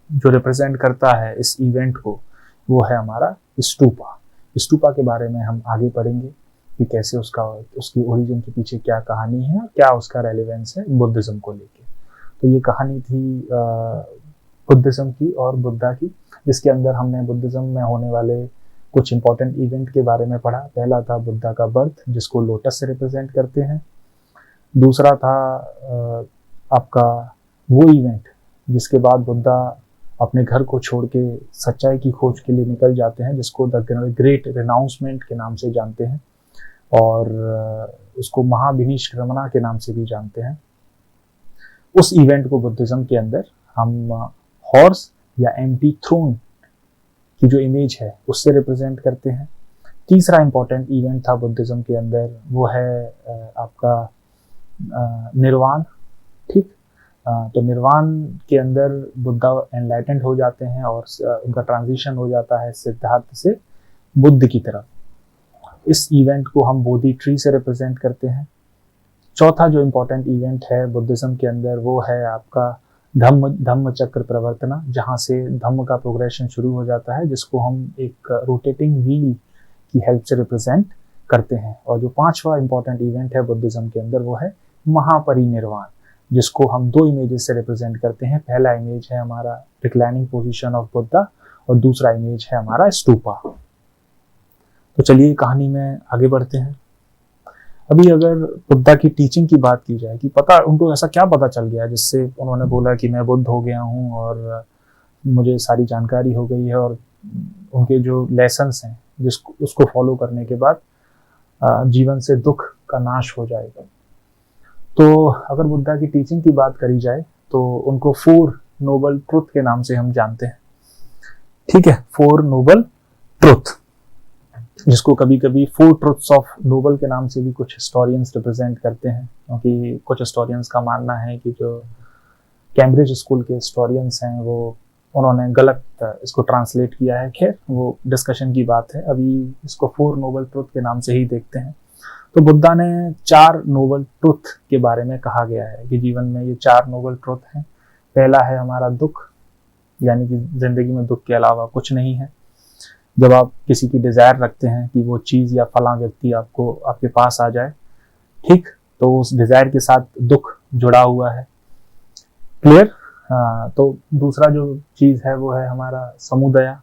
जो रिप्रेजेंट करता है इस इवेंट को, वो है हमारा स्तूपा। स्तूपा के बारे में हम आगे पढ़ेंगे कि कैसे उसकी ओरिजिन के पीछे क्या कहानी है और क्या उसका रेलेवेंस है बुद्धिज्म को लेके। तो ये कहानी थी बुद्धिज्म की और बुद्धा की, जिसके अंदर हमने बुद्धिज्म में होने वाले कुछ इंपॉर्टेंट इवेंट के बारे में पढ़ा। पहला था बुद्धा का बर्थ, जिसको लोटस से रिप्रेजेंट करते हैं। दूसरा था आपका वो इवेंट जिसके बाद बुद्धा अपने घर को छोड़ के सच्चाई की खोज के लिए निकल जाते हैं, जिसको द ग्रेट रिनाउंसमेंट के नाम से जानते हैं, और उसको महाविनिष्क्रमणा के नाम से भी जानते हैं। उस इवेंट को बुद्धिज्म के अंदर हम हॉर्स या एम्प्टी थ्रोन की जो इमेज है उससे रिप्रेजेंट करते हैं। तीसरा इंपॉर्टेंट इवेंट था बुद्धिज्म के अंदर, वो है आपका निर्वाण। ठीक, तो निर्वाण के अंदर बुद्धा एनलाइटेंड हो जाते हैं और उनका ट्रांजिशन हो जाता है सिद्धार्थ से बुद्ध की तरफ। इस इवेंट को हम बोधि ट्री से रिप्रेजेंट करते हैं। चौथा जो इम्पोर्टेंट इवेंट है बुद्धिज्म के अंदर वो है आपका धम्म चक्र प्रवर्तना, जहाँ से धम्म का प्रोग्रेशन शुरू हो जाता है, जिसको हम एक रोटेटिंग व्हील की हेल्प से रिप्रेजेंट करते हैं। और जो पांचवा इंपॉर्टेंट इवेंट है बुद्धिज्म के अंदर वो है महापरिनिर्वाण, जिसको हम दो इमेजेस से रिप्रेजेंट करते हैं। पहला इमेज है हमारा रिक्लाइनिंग पोजीशन ऑफ बुद्धा और दूसरा इमेज है हमारा स्तूपा। तो चलिए कहानी में आगे बढ़ते हैं। अभी अगर बुद्धा की टीचिंग की बात की जाए कि पता उनको ऐसा क्या पता चल गया जिससे उन्होंने बोला कि मैं बुद्ध हो गया हूँ और मुझे सारी जानकारी हो गई है, और उनके जो लेसन्स हैं जिसको उसको फॉलो करने के बाद जीवन से दुख का नाश हो जाएगा। तो अगर बुद्धा की टीचिंग की बात करी जाए तो उनको 4 नोबल ट्रुथ के नाम से हम जानते हैं। ठीक है, 4 नोबल ट्रुथ, जिसको कभी कभी 4 ट्रुथ्स ऑफ नोबल के नाम से भी कुछ हिस्टोरियंस रिप्रेजेंट करते हैं, क्योंकि कुछ हिस्टोरियंस का मानना है कि जो कैम्ब्रिज स्कूल के हिस्टोरियंस हैं वो उन्होंने गलत इसको ट्रांसलेट किया है। खैर वो डिस्कशन की बात है, अभी इसको 4 नोबल ट्रुथ के नाम से ही देखते हैं। तो बुद्धा ने 4 नोबल ट्रुथ के बारे में कहा गया है कि जीवन में ये 4 नोबल ट्रुथ हैं। पहला है हमारा दुख, यानी कि जिंदगी में दुख के अलावा कुछ नहीं है। जब आप किसी की डिजायर रखते हैं कि वो चीज या फला व्यक्ति आपको आपके पास आ जाए, ठीक, तो उस डिजायर के साथ दुख जुड़ा हुआ है। क्लियर? तो दूसरा जो चीज है वो है हमारा समुदया।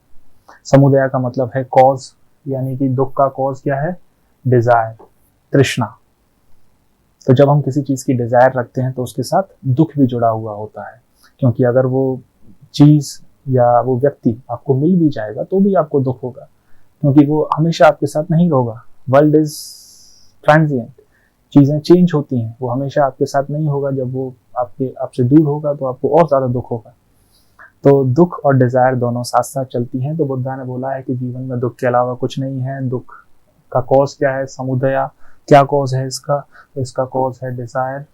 समुदया का मतलब है कॉज, यानी कि दुख का कॉज क्या है? डिजायर, तृष्णा। तो जब हम किसी चीज की डिजायर रखते हैं तो उसके साथ दुख भी जुड़ा हुआ होता है, क्योंकि अगर वो चीज या वो व्यक्ति आपको मिल भी जाएगा तो भी आपको दुख होगा, क्योंकि वो हमेशा आपके साथ नहीं होगा। वर्ल्ड इज ट्रांजिएंट, चीजें चेंज होती हैं, वो हमेशा आपके साथ नहीं होगा। जब वो आपसे दूर होगा तो आपको और ज्यादा दुख होगा। तो दुख और डिजायर दोनों साथ साथ चलती हैं। तो बुद्धा ने बोला है कि जीवन में दुख के अलावा कुछ नहीं है। दुख का कॉज क्या है? समुदया। क्या कॉज है इसका? तो इसका कॉज है डिजायर,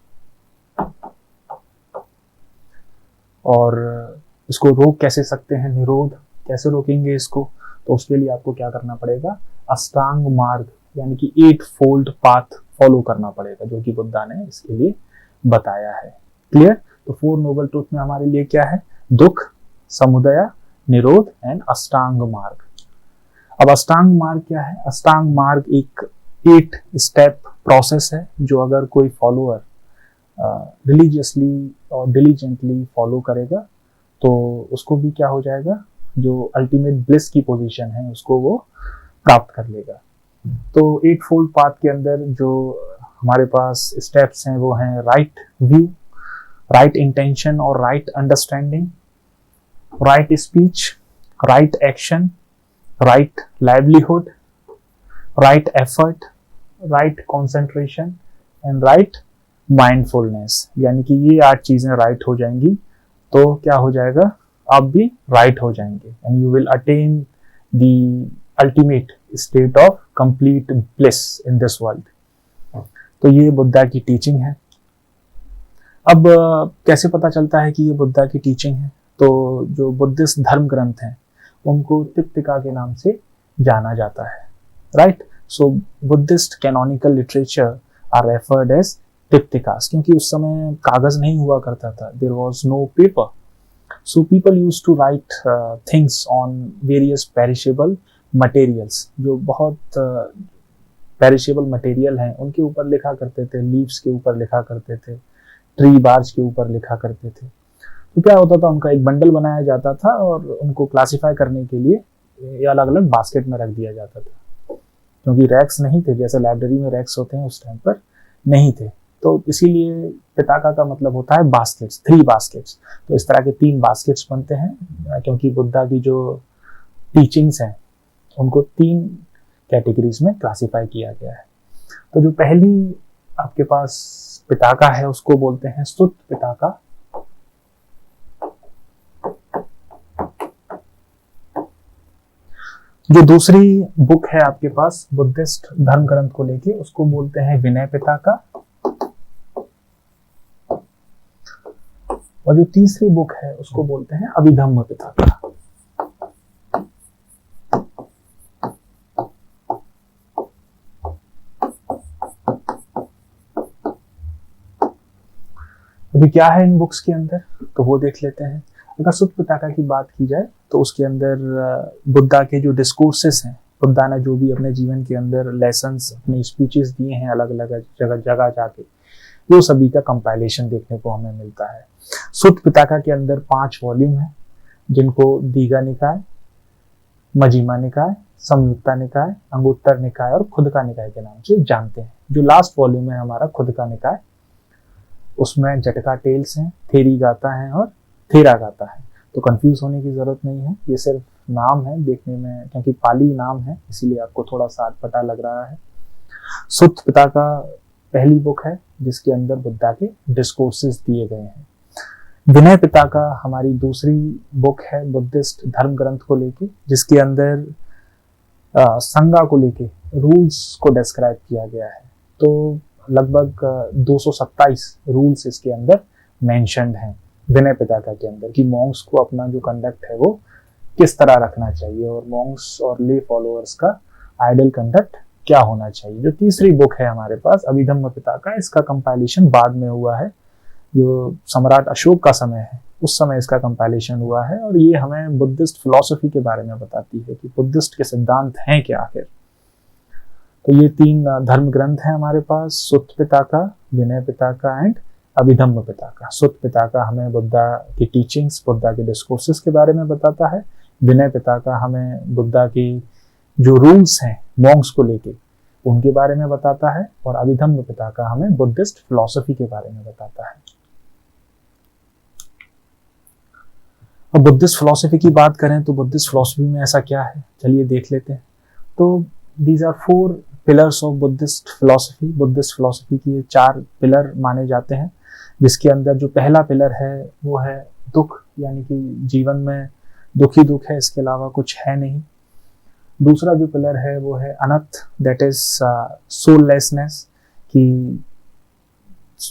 और इसको रोक कैसे सकते हैं? निरोध। कैसे रोकेंगे इसको? तो उसके लिए आपको क्या करना पड़ेगा? अष्टांग मार्ग, यानी कि 8 फोल्ड पाथ फॉलो करना पड़ेगा, जो कि बुद्धा ने इसके लिए बताया है। क्लियर? तो 4 नोबल ट्रुथ में हमारे लिए क्या है? दुख, समुदया, निरोध एंड अष्टांग मार्ग। अब अष्टांग मार्ग क्या है? अष्टांग मार्ग एक 8 स्टेप प्रोसेस है, जो अगर कोई फॉलोअर रिलीजियसली और डिलीजेंटली फॉलो करेगा तो उसको भी क्या हो जाएगा? जो अल्टीमेट ब्लिस की पोजीशन है उसको वो प्राप्त कर लेगा। तो 8 फोल्ड पाथ के अंदर जो हमारे पास स्टेप्स हैं वो हैं राइट व्यू, राइट इंटेंशन और right understanding, right speech, right action, right livelihood, right effort, right concentration and right mindfulness. यानी कि ये 8 चीजें राइट हो जाएंगी तो क्या हो जाएगा? आप भी राइट हो जाएंगे, and you will attain the ultimate state of complete bliss in this world. तो ये बुद्धा की टीचिंग है। अब कैसे पता चलता है कि ये बुद्धा की टीचिंग है? तो जो बुद्धिस्ट धर्म ग्रंथ हैं उनको त्रिपिटका के नाम से जाना जाता है, right? So Buddhist canonical literature are referred as Tripitakas, क्योंकि उस समय कागज नहीं हुआ करता था, there was no paper, so people used to write things on various perishable materials. जो बहुत पेरिशेबल मटेरियल हैं उनके ऊपर लिखा करते थे, लीव्स के ऊपर लिखा करते थे, ट्री बार्च के ऊपर लिखा करते थे। तो क्या होता था? उनका एक बंडल बनाया जाता था और उनको क्लासिफाई करने के लिए अलग अलग बास्केट में रख दिया जाता था, क्योंकि रैक्स नहीं थे, जैसे लाइब्रेरी में रैक्स होते हैं उस टाइम पर नहीं थे। तो इसीलिए पिताका का मतलब होता है बास्केट्स, 3 बास्केट्स। तो इस तरह के 3 बास्केट्स बनते हैं क्योंकि बुद्धा की जो टीचिंग्स हैं उनको 3 कैटेगरीज में क्लासिफाई किया गया है। तो जो पहली आपके पास पिताका है उसको बोलते हैं सुत्त पिताका। जो दूसरी बुक है आपके पास बुद्धिस्ट धर्म ग्रंथ को लेके उसको बोलते हैं विनय पिताका। और जो तीसरी बुक है उसको बोलते हैं अभिधम्म पिताका। अभी क्या है इन बुक्स के अंदर तो वो देख लेते हैं। अगर सुत्त पिताका की बात की जाए तो उसके अंदर बुद्धा के जो डिस्कोर्सेस हैं, बुद्धा ने जो भी अपने जीवन के अंदर लेसन्स, अपनी स्पीचेस दिए हैं अलग अलग जगह जाके, वो सभी का कंपाइलेशन देखने को हमें मिलता है। सुत्त पिताका के अंदर 5 वॉल्यूम है जिनको दीघा निकाय, मजीमा निकाय, संयुक्ता निकाय, अंगुत्तर निकाय और खुद का निकाय के नाम से जानते हैं। जो लास्ट वॉल्यूम है हमारा खुद का निकाय, उसमें जटका टेल्स हैं, थेरी गाता है और थेरा गाता है। तो कंफ्यूज होने की जरूरत नहीं है, ये सिर्फ नाम है देखने में, क्योंकि पाली नाम है इसीलिए आपको थोड़ा सा पता लग रहा है। सुत्त पिताका पहली बुक है जिसके अंदर बुद्धा के डिस्कोर्सेस दिए गए हैं। विनय पिताका हमारी दूसरी बुक है बुद्धिस्ट धर्म ग्रंथ को लेके, जिसके अंदर संगा को लेके रूल्स को डिस्क्राइब किया गया है। तो लगभग 227 रूल्स इसके अंदर मेंशन्ड हैं विनय पिताका के अंदर, कि मॉन्क्स को अपना जो कंडक्ट है वो किस तरह रखना चाहिए और मॉन्क्स और ले फॉलोअर्स का आइडल कंडक्ट क्या होना चाहिए। जो तीसरी बुक है हमारे पास अभिधम्म पिताका, इसका कंपाइलेशन बाद में हुआ है, जो सम्राट अशोक का समय है उस समय इसका कंपाइलेशन हुआ है। और ये हमें बुद्धिस्ट फिलॉसफी के बारे में बताती है कि बुद्धिस्ट के सिद्धांत हैं क्या आखिर। तो ये 3 धर्म ग्रंथ हैं हमारे पास, सुत्त पिताका, विनय पिताका एंड अभिधम्म पिताका। सुत्त पिताका हमें बुद्धा की टीचिंग्स, बुद्धा के डिस्कोर्सेस के बारे में बताता है। विनय पिताका हमें बुद्धा की जो रूल्स हैं मॉन्क्स को लेके उनके बारे में बताता है। और अभिधम्म पिताका हमें बुद्धिस्ट फिलॉसफी के बारे में बताता है। अब बुद्धिस्ट फिलॉसफी की बात करें तो बुद्धिस्ट फिलॉसफी में ऐसा क्या है, चलिए देख लेते हैं। तो these are 4 pillars of Buddhist philosophy. Buddhist philosophy की 4 पिलर माने जाते हैं, जिसके अंदर जो पहला पिलर है वो है दुख, यानी कि जीवन में दुख ही दुख है, इसके अलावा कुछ है नहीं। दूसरा जो पिलर है वो है अनंत, दैट इज सोललेसनेस, कि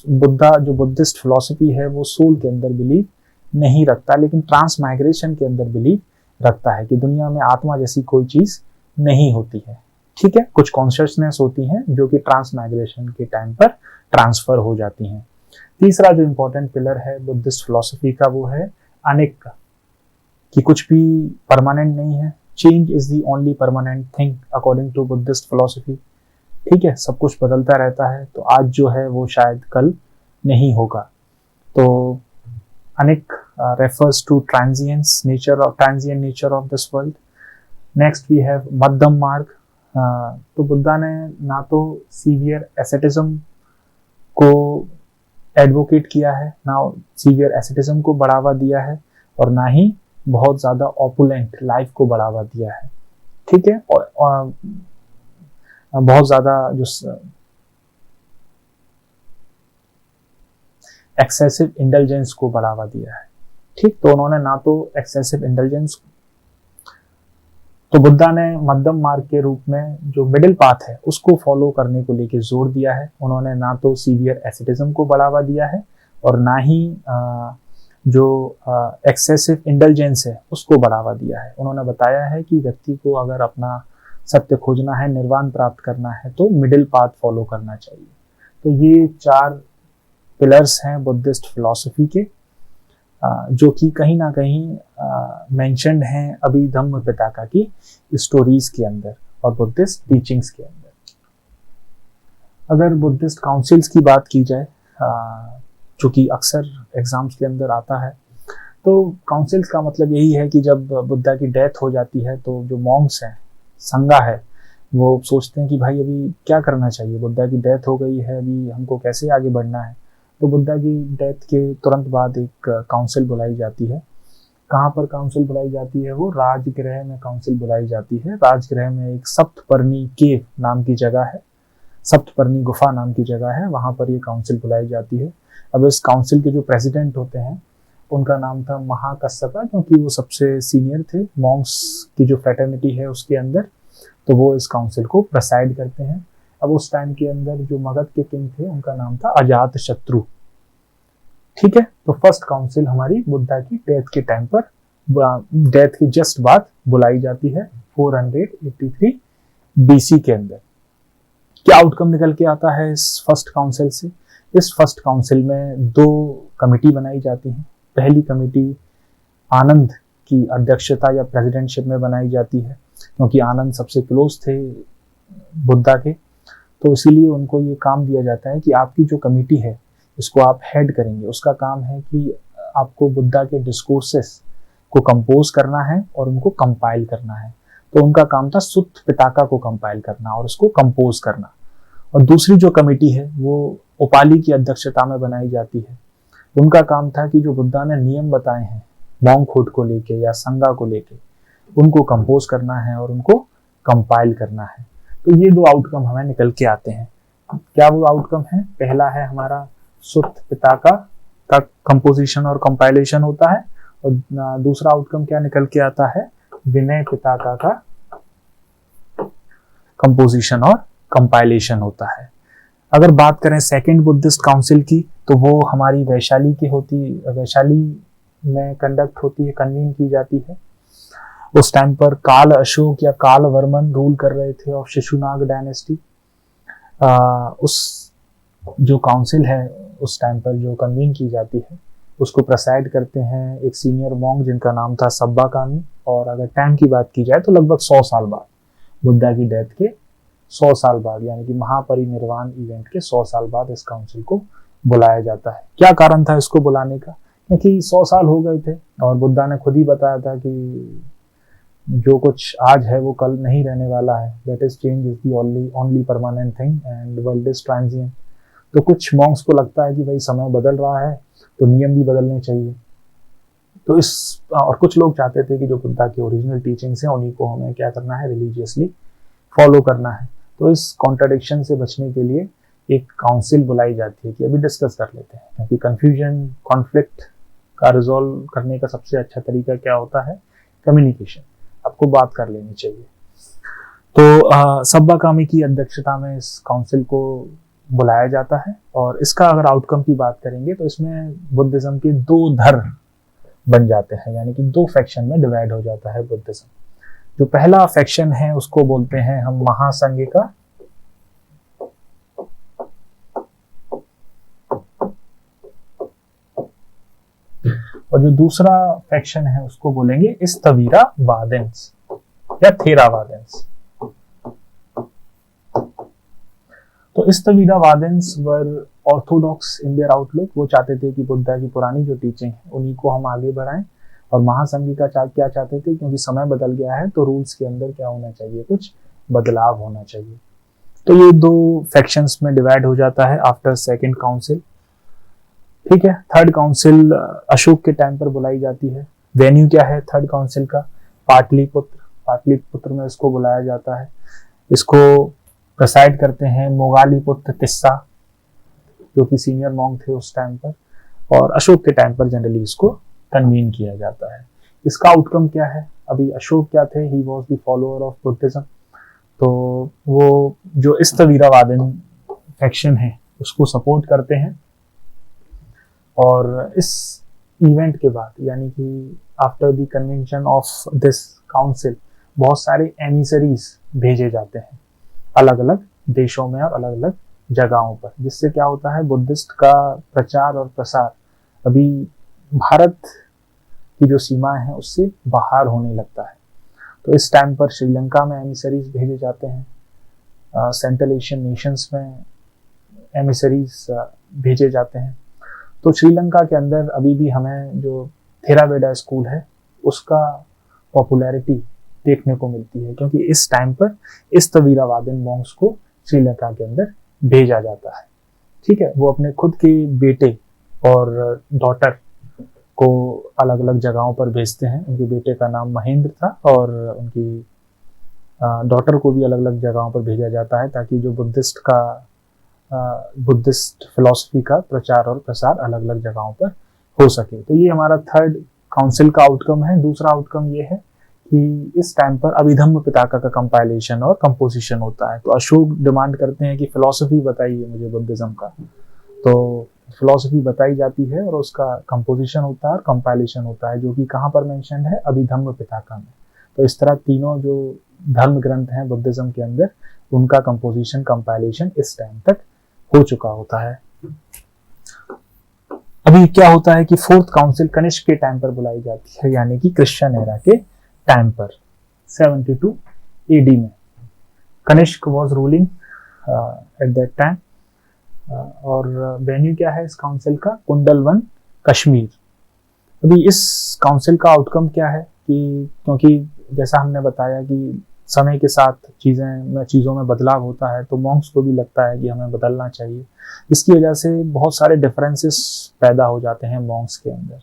बुद्धा जो बुद्धिस्ट फिलॉसफी है वो सोल के अंदर बिलीव नहीं रखता, लेकिन ट्रांसमाइग्रेशन के अंदर बिलीव रखता है कि दुनिया में आत्मा जैसी कोई चीज नहीं होती है। ठीक है, कुछ कॉन्शियसनेस होती हैं जो कि ट्रांसमाइग्रेशन के टाइम पर ट्रांसफर हो जाती हैं। तीसरा जो इंपॉर्टेंट पिलर है बुद्धिस्ट फिलॉसफी का वो है अनिक्का, कि कुछ भी परमानेंट नहीं है। Change is the only permanent thing according to Buddhist philosophy. ठीक है, सब कुछ बदलता रहता है, तो आज जो है वो शायद कल नहीं होगा। तो Anik refers to transient nature of this world. Next we have मध्यम मार्ग। तो बुद्धा ने ना तो सीवियर एसेटिज्म को एडवोकेट किया है, ना सीवियर एसेटिज्म को बढ़ावा दिया है, और ना ही बहुत ज्यादा ऑपुलेंट लाइफ को बढ़ावा दिया है। ठीक है, और बहुत ज्यादा जो एक्सेसिव इंटेलिजेंस को बढ़ावा दिया है। ठीक, तो उन्होंने ना तो एक्सेसिव इंटेलिजेंस, तो बुद्धा ने मध्यम मार्ग के रूप में जो मिडिल पाथ है उसको फॉलो करने को लेके जोर दिया है। उन्होंने ना तो सीवियर एसिडिज्म को बढ़ावा दिया है और ना ही जो एक्सेसिव इंटेलिजेंस है उसको बढ़ावा दिया है। उन्होंने बताया है कि व्यक्ति को अगर अपना सत्य खोजना है, निर्वाण प्राप्त करना है, तो मिडिल पाथ फॉलो करना चाहिए। तो ये 4 पिलर्स हैं बुद्धिस्ट फिलॉसफी के, जो कि कहीं ना कहीं मेंशन्ड हैं अभिधम्म पिताका की स्टोरीज के अंदर और बुद्धिस्ट टीचिंग्स के अंदर। अगर बुद्धिस्ट काउंसिल्स की बात की जाए, जो कि अक्सर एग्जाम्स के अंदर आता है, तो काउंसिल्स का मतलब यही है कि जब बुद्धा की डेथ हो जाती है तो जो मॉन्क्स हैं, संगा है, वो सोचते हैं कि भाई अभी क्या करना चाहिए, बुद्धा की डेथ हो गई है, अभी हमको कैसे आगे बढ़ना है। तो बुद्धा की डेथ के तुरंत बाद एक काउंसिल बुलाई जाती है। कहाँ पर काउंसिल बुलाई जाती है? वो राजगृह में काउंसिल बुलाई जाती है। राजगृह में एक सप्तपर्णी केव नाम की जगह है, सप्तपर्णी गुफा नाम की जगह है, वहां पर ये काउंसिल बुलाई जाती है। अब इस काउंसिल के जो प्रेसिडेंट होते हैं उनका नाम था महाकश्यपा, क्योंकि वो सबसे सीनियर थे मॉन्क्स की जो फ्रेटर्निटी है उसके अंदर, तो वो इस काउंसिल को प्रेसाइड करते हैं। अब उस टाइम के अंदर जो मगध के किंग थे उनका नाम था अजात शत्रु। ठीक है, तो फर्स्ट काउंसिल हमारी बुद्धा की डेथ के टाइम पर, डेथ के जस्ट बाद बुलाई जाती है 483 बीसी के अंदर। क्या आउटकम निकल के आता है इस फर्स्ट काउंसिल से? इस फर्स्ट काउंसिल में 2 कमेटी बनाई जाती हैं। पहली कमेटी आनंद की अध्यक्षता या प्रेसिडेंटशिप में बनाई जाती है, क्योंकि आनंद सबसे क्लोज थे बुद्धा के, तो इसीलिए उनको ये काम दिया जाता है कि आपकी जो कमेटी है इसको आप हेड करेंगे। उसका काम है कि आपको बुद्धा के डिस्कोर्सेस को कंपोज करना है और उनको कंपाइल करना है। तो उनका काम था सुत्त पिताका को कंपाइल करना और उसको कंपोज करना। और दूसरी जो कमेटी है वो उपाली की अध्यक्षता में बनाई जाती है। उनका काम था कि जो बुद्धा ने नियम बताए हैं मॉन्कहुड को लेके या संगा को लेके, उनको कंपोज करना है और उनको कंपाइल करना है। तो ये 2 आउटकम हमें निकल के आते हैं। क्या वो आउटकम है? पहला है हमारा सुत्त पिताका का कंपोजिशन और कंपाइलेशन होता है, और दूसरा आउटकम क्या निकल के आता है? विनय पिताका का कंपोजिशन और कंपाइलेशन होता है। अगर बात करें सेकंड बुद्धिस्ट काउंसिल की, तो वो हमारी वैशाली में कंडक्ट होती है, कन्वीन की जाती है। उस टाइम पर काल अशोक या काल वर्मन रूल कर रहे थे ऑफ शिशुनाग डायनेस्टी। उस जो काउंसिल है उस टाइम पर जो कन्वीन की जाती है उसको प्रेसाइड करते हैं एक सीनियर मॉन्क जिनका नाम था सब्बाकामी। और अगर टाइम की बात की जाए तो लगभग 100 साल बाद, बुद्धा की डेथ के 100 साल बाद, यानी कि महापरिनिर्वाण इवेंट के 100 साल बाद इस काउंसिल को बुलाया जाता है। क्या कारण था इसको बुलाने का? क्योंकि 100 साल हो गए थे और बुद्धा ने खुद ही बताया था कि जो कुछ आज है वो कल नहीं रहने वाला है। That is change is the only permanent thing and world is transient. तो कुछ मॉन्क्स को लगता है कि भाई समय बदल रहा है तो नियम भी बदलने चाहिए। तो और कुछ लोग चाहते थे कि जो बुद्धा की ओरिजिनल टीचिंग्स हैं उन्हीं को हमें क्या करना है, रिलीजियसली फॉलो करना है। तो इस कॉन्ट्राडिक्शन से बचने के लिए एक काउंसिल बुलाई जाती है कि अभी डिस्कस कर लेते हैं, क्योंकि कंफ्यूजन कॉन्फ्लिक्ट का रिजॉल्व करने का सबसे अच्छा तरीका क्या होता है? कम्युनिकेशन। आपको बात कर लेनी चाहिए। तो सब्बाकामी की अध्यक्षता में इस काउंसिल को बुलाया जाता है। और इसका अगर आउटकम की बात करेंगे तो इसमें बुद्धिज्म के 2 धर्म बन जाते हैं, यानी कि 2 फैक्शन में डिवाइड हो जाता है बुद्धिज्म। जो पहला फैक्शन है उसको बोलते हैं हम महासंघिका, और जो दूसरा फैक्शन है उसको बोलेंगे स्थविरावादेंस या थेरावादेंस। तो स्थविरावादेंस वर ऑर्थोडॉक्स इन देयर आउटलुक। वो चाहते थे कि बुद्धा की पुरानी जो टीचिंग है उन्हीं को हम आगे बढ़ाएं। और महासंघिका क्या चाहते थे? क्योंकि समय बदल गया है तो रूल्स के अंदर क्या होना चाहिए, कुछ बदलाव होना चाहिए। तो ये 2 फैक्शंस में डिवाइड हो जाता है आफ्टर सेकंड काउंसिल। ठीक है, थर्ड काउंसिल अशोक के टाइम पर बुलाई जाती है। वेन्यू क्या है थर्ड काउंसिल का? पाटलिपुत्र। पाटलिपुत्र में इसको बुलाया जाता है। इसको प्रेसाइड करते हैं मोगालीपुत्र तिस्सा, जो कि सीनियर मॉन्क थे उस टाइम पर, और अशोक के टाइम पर जनरली इसको कन्वीन किया जाता है। इसका आउटकम क्या है? अभी अशोक क्या थे? ही was the follower of Buddhism. तो वो जो स्थविरावादन फैक्शन है उसको सपोर्ट करते हैं। और इस इवेंट के बाद, यानी कि after the convention of this council, बहुत सारे एमिसरीज भेजे जाते हैं अलग अलग देशों में और अलग अलग जगहों पर, जिससे क्या होता है, बुद्धिस्ट का प्रचार और प्रसार अभी भारत की जो सीमाएं हैं उससे बाहर होने लगता है। तो इस टाइम पर श्रीलंका में एमिसरीज भेजे जाते हैं, सेंट्रल एशियन नेशंस में एमिसरीज भेजे जाते हैं। तो श्रीलंका के अंदर अभी भी हमें जो थेरावेदा स्कूल है उसका पॉपुलैरिटी देखने को मिलती है, क्योंकि इस टाइम पर इस तवीरावादिन मॉन्क्स को श्रीलंका के अंदर भेजा जाता है। ठीक है, वो अपने खुद के बेटे और डॉटर को अलग अलग जगहों पर भेजते हैं। उनके बेटे का नाम महेंद्र था और उनकी डॉटर को भी अलग अलग जगहों पर भेजा जाता है, ताकि जो बुद्धिस्ट फिलॉसफी का प्रचार और प्रसार अलग अलग जगहों पर हो सके। तो ये हमारा थर्ड काउंसिल का आउटकम है। दूसरा आउटकम ये है कि इस टाइम पर अभिधम्म पिटका का कंपाइलेशन और कंपोजिशन होता है। तो अशोक डिमांड करते हैं कि फिलॉसफी बताइए मुझे बुद्धिज्म का। तो फिलॉसफी बताई जाती है और उसका कंपोजिशन होता है और कंपाइलेशन होता है, जो कि कहाँ पर मेंशन है, अभिधम्म पिटका में। तो इस तरह तीनों जो धर्म ग्रंथ हैं बुद्धिज्म के अंदर, उनका कंपोजिशन कंपाइलेशन इस टाइम तक हो चुका होता है। अभी क्या होता है कि फोर्थ काउंसिल कनिष्क के टाइम पर बुलाई जाती है, यानी कि क्रिश्चियन एरा के टाइम पर 72 एडी में। Kanishka was ruling at that time, और वेन्यू क्या है इस काउंसिल का, कुंडलवन कश्मीर। अभी इस काउंसिल का आउटकम क्या है कि क्योंकि जैसा हमने बताया कि समय के साथ चीज़ों में बदलाव होता है, तो मॉन्क्स को भी लगता है कि हमें बदलना चाहिए। इसकी वजह से बहुत सारे डिफरेंसेस पैदा हो जाते हैं मॉन्क्स के अंदर।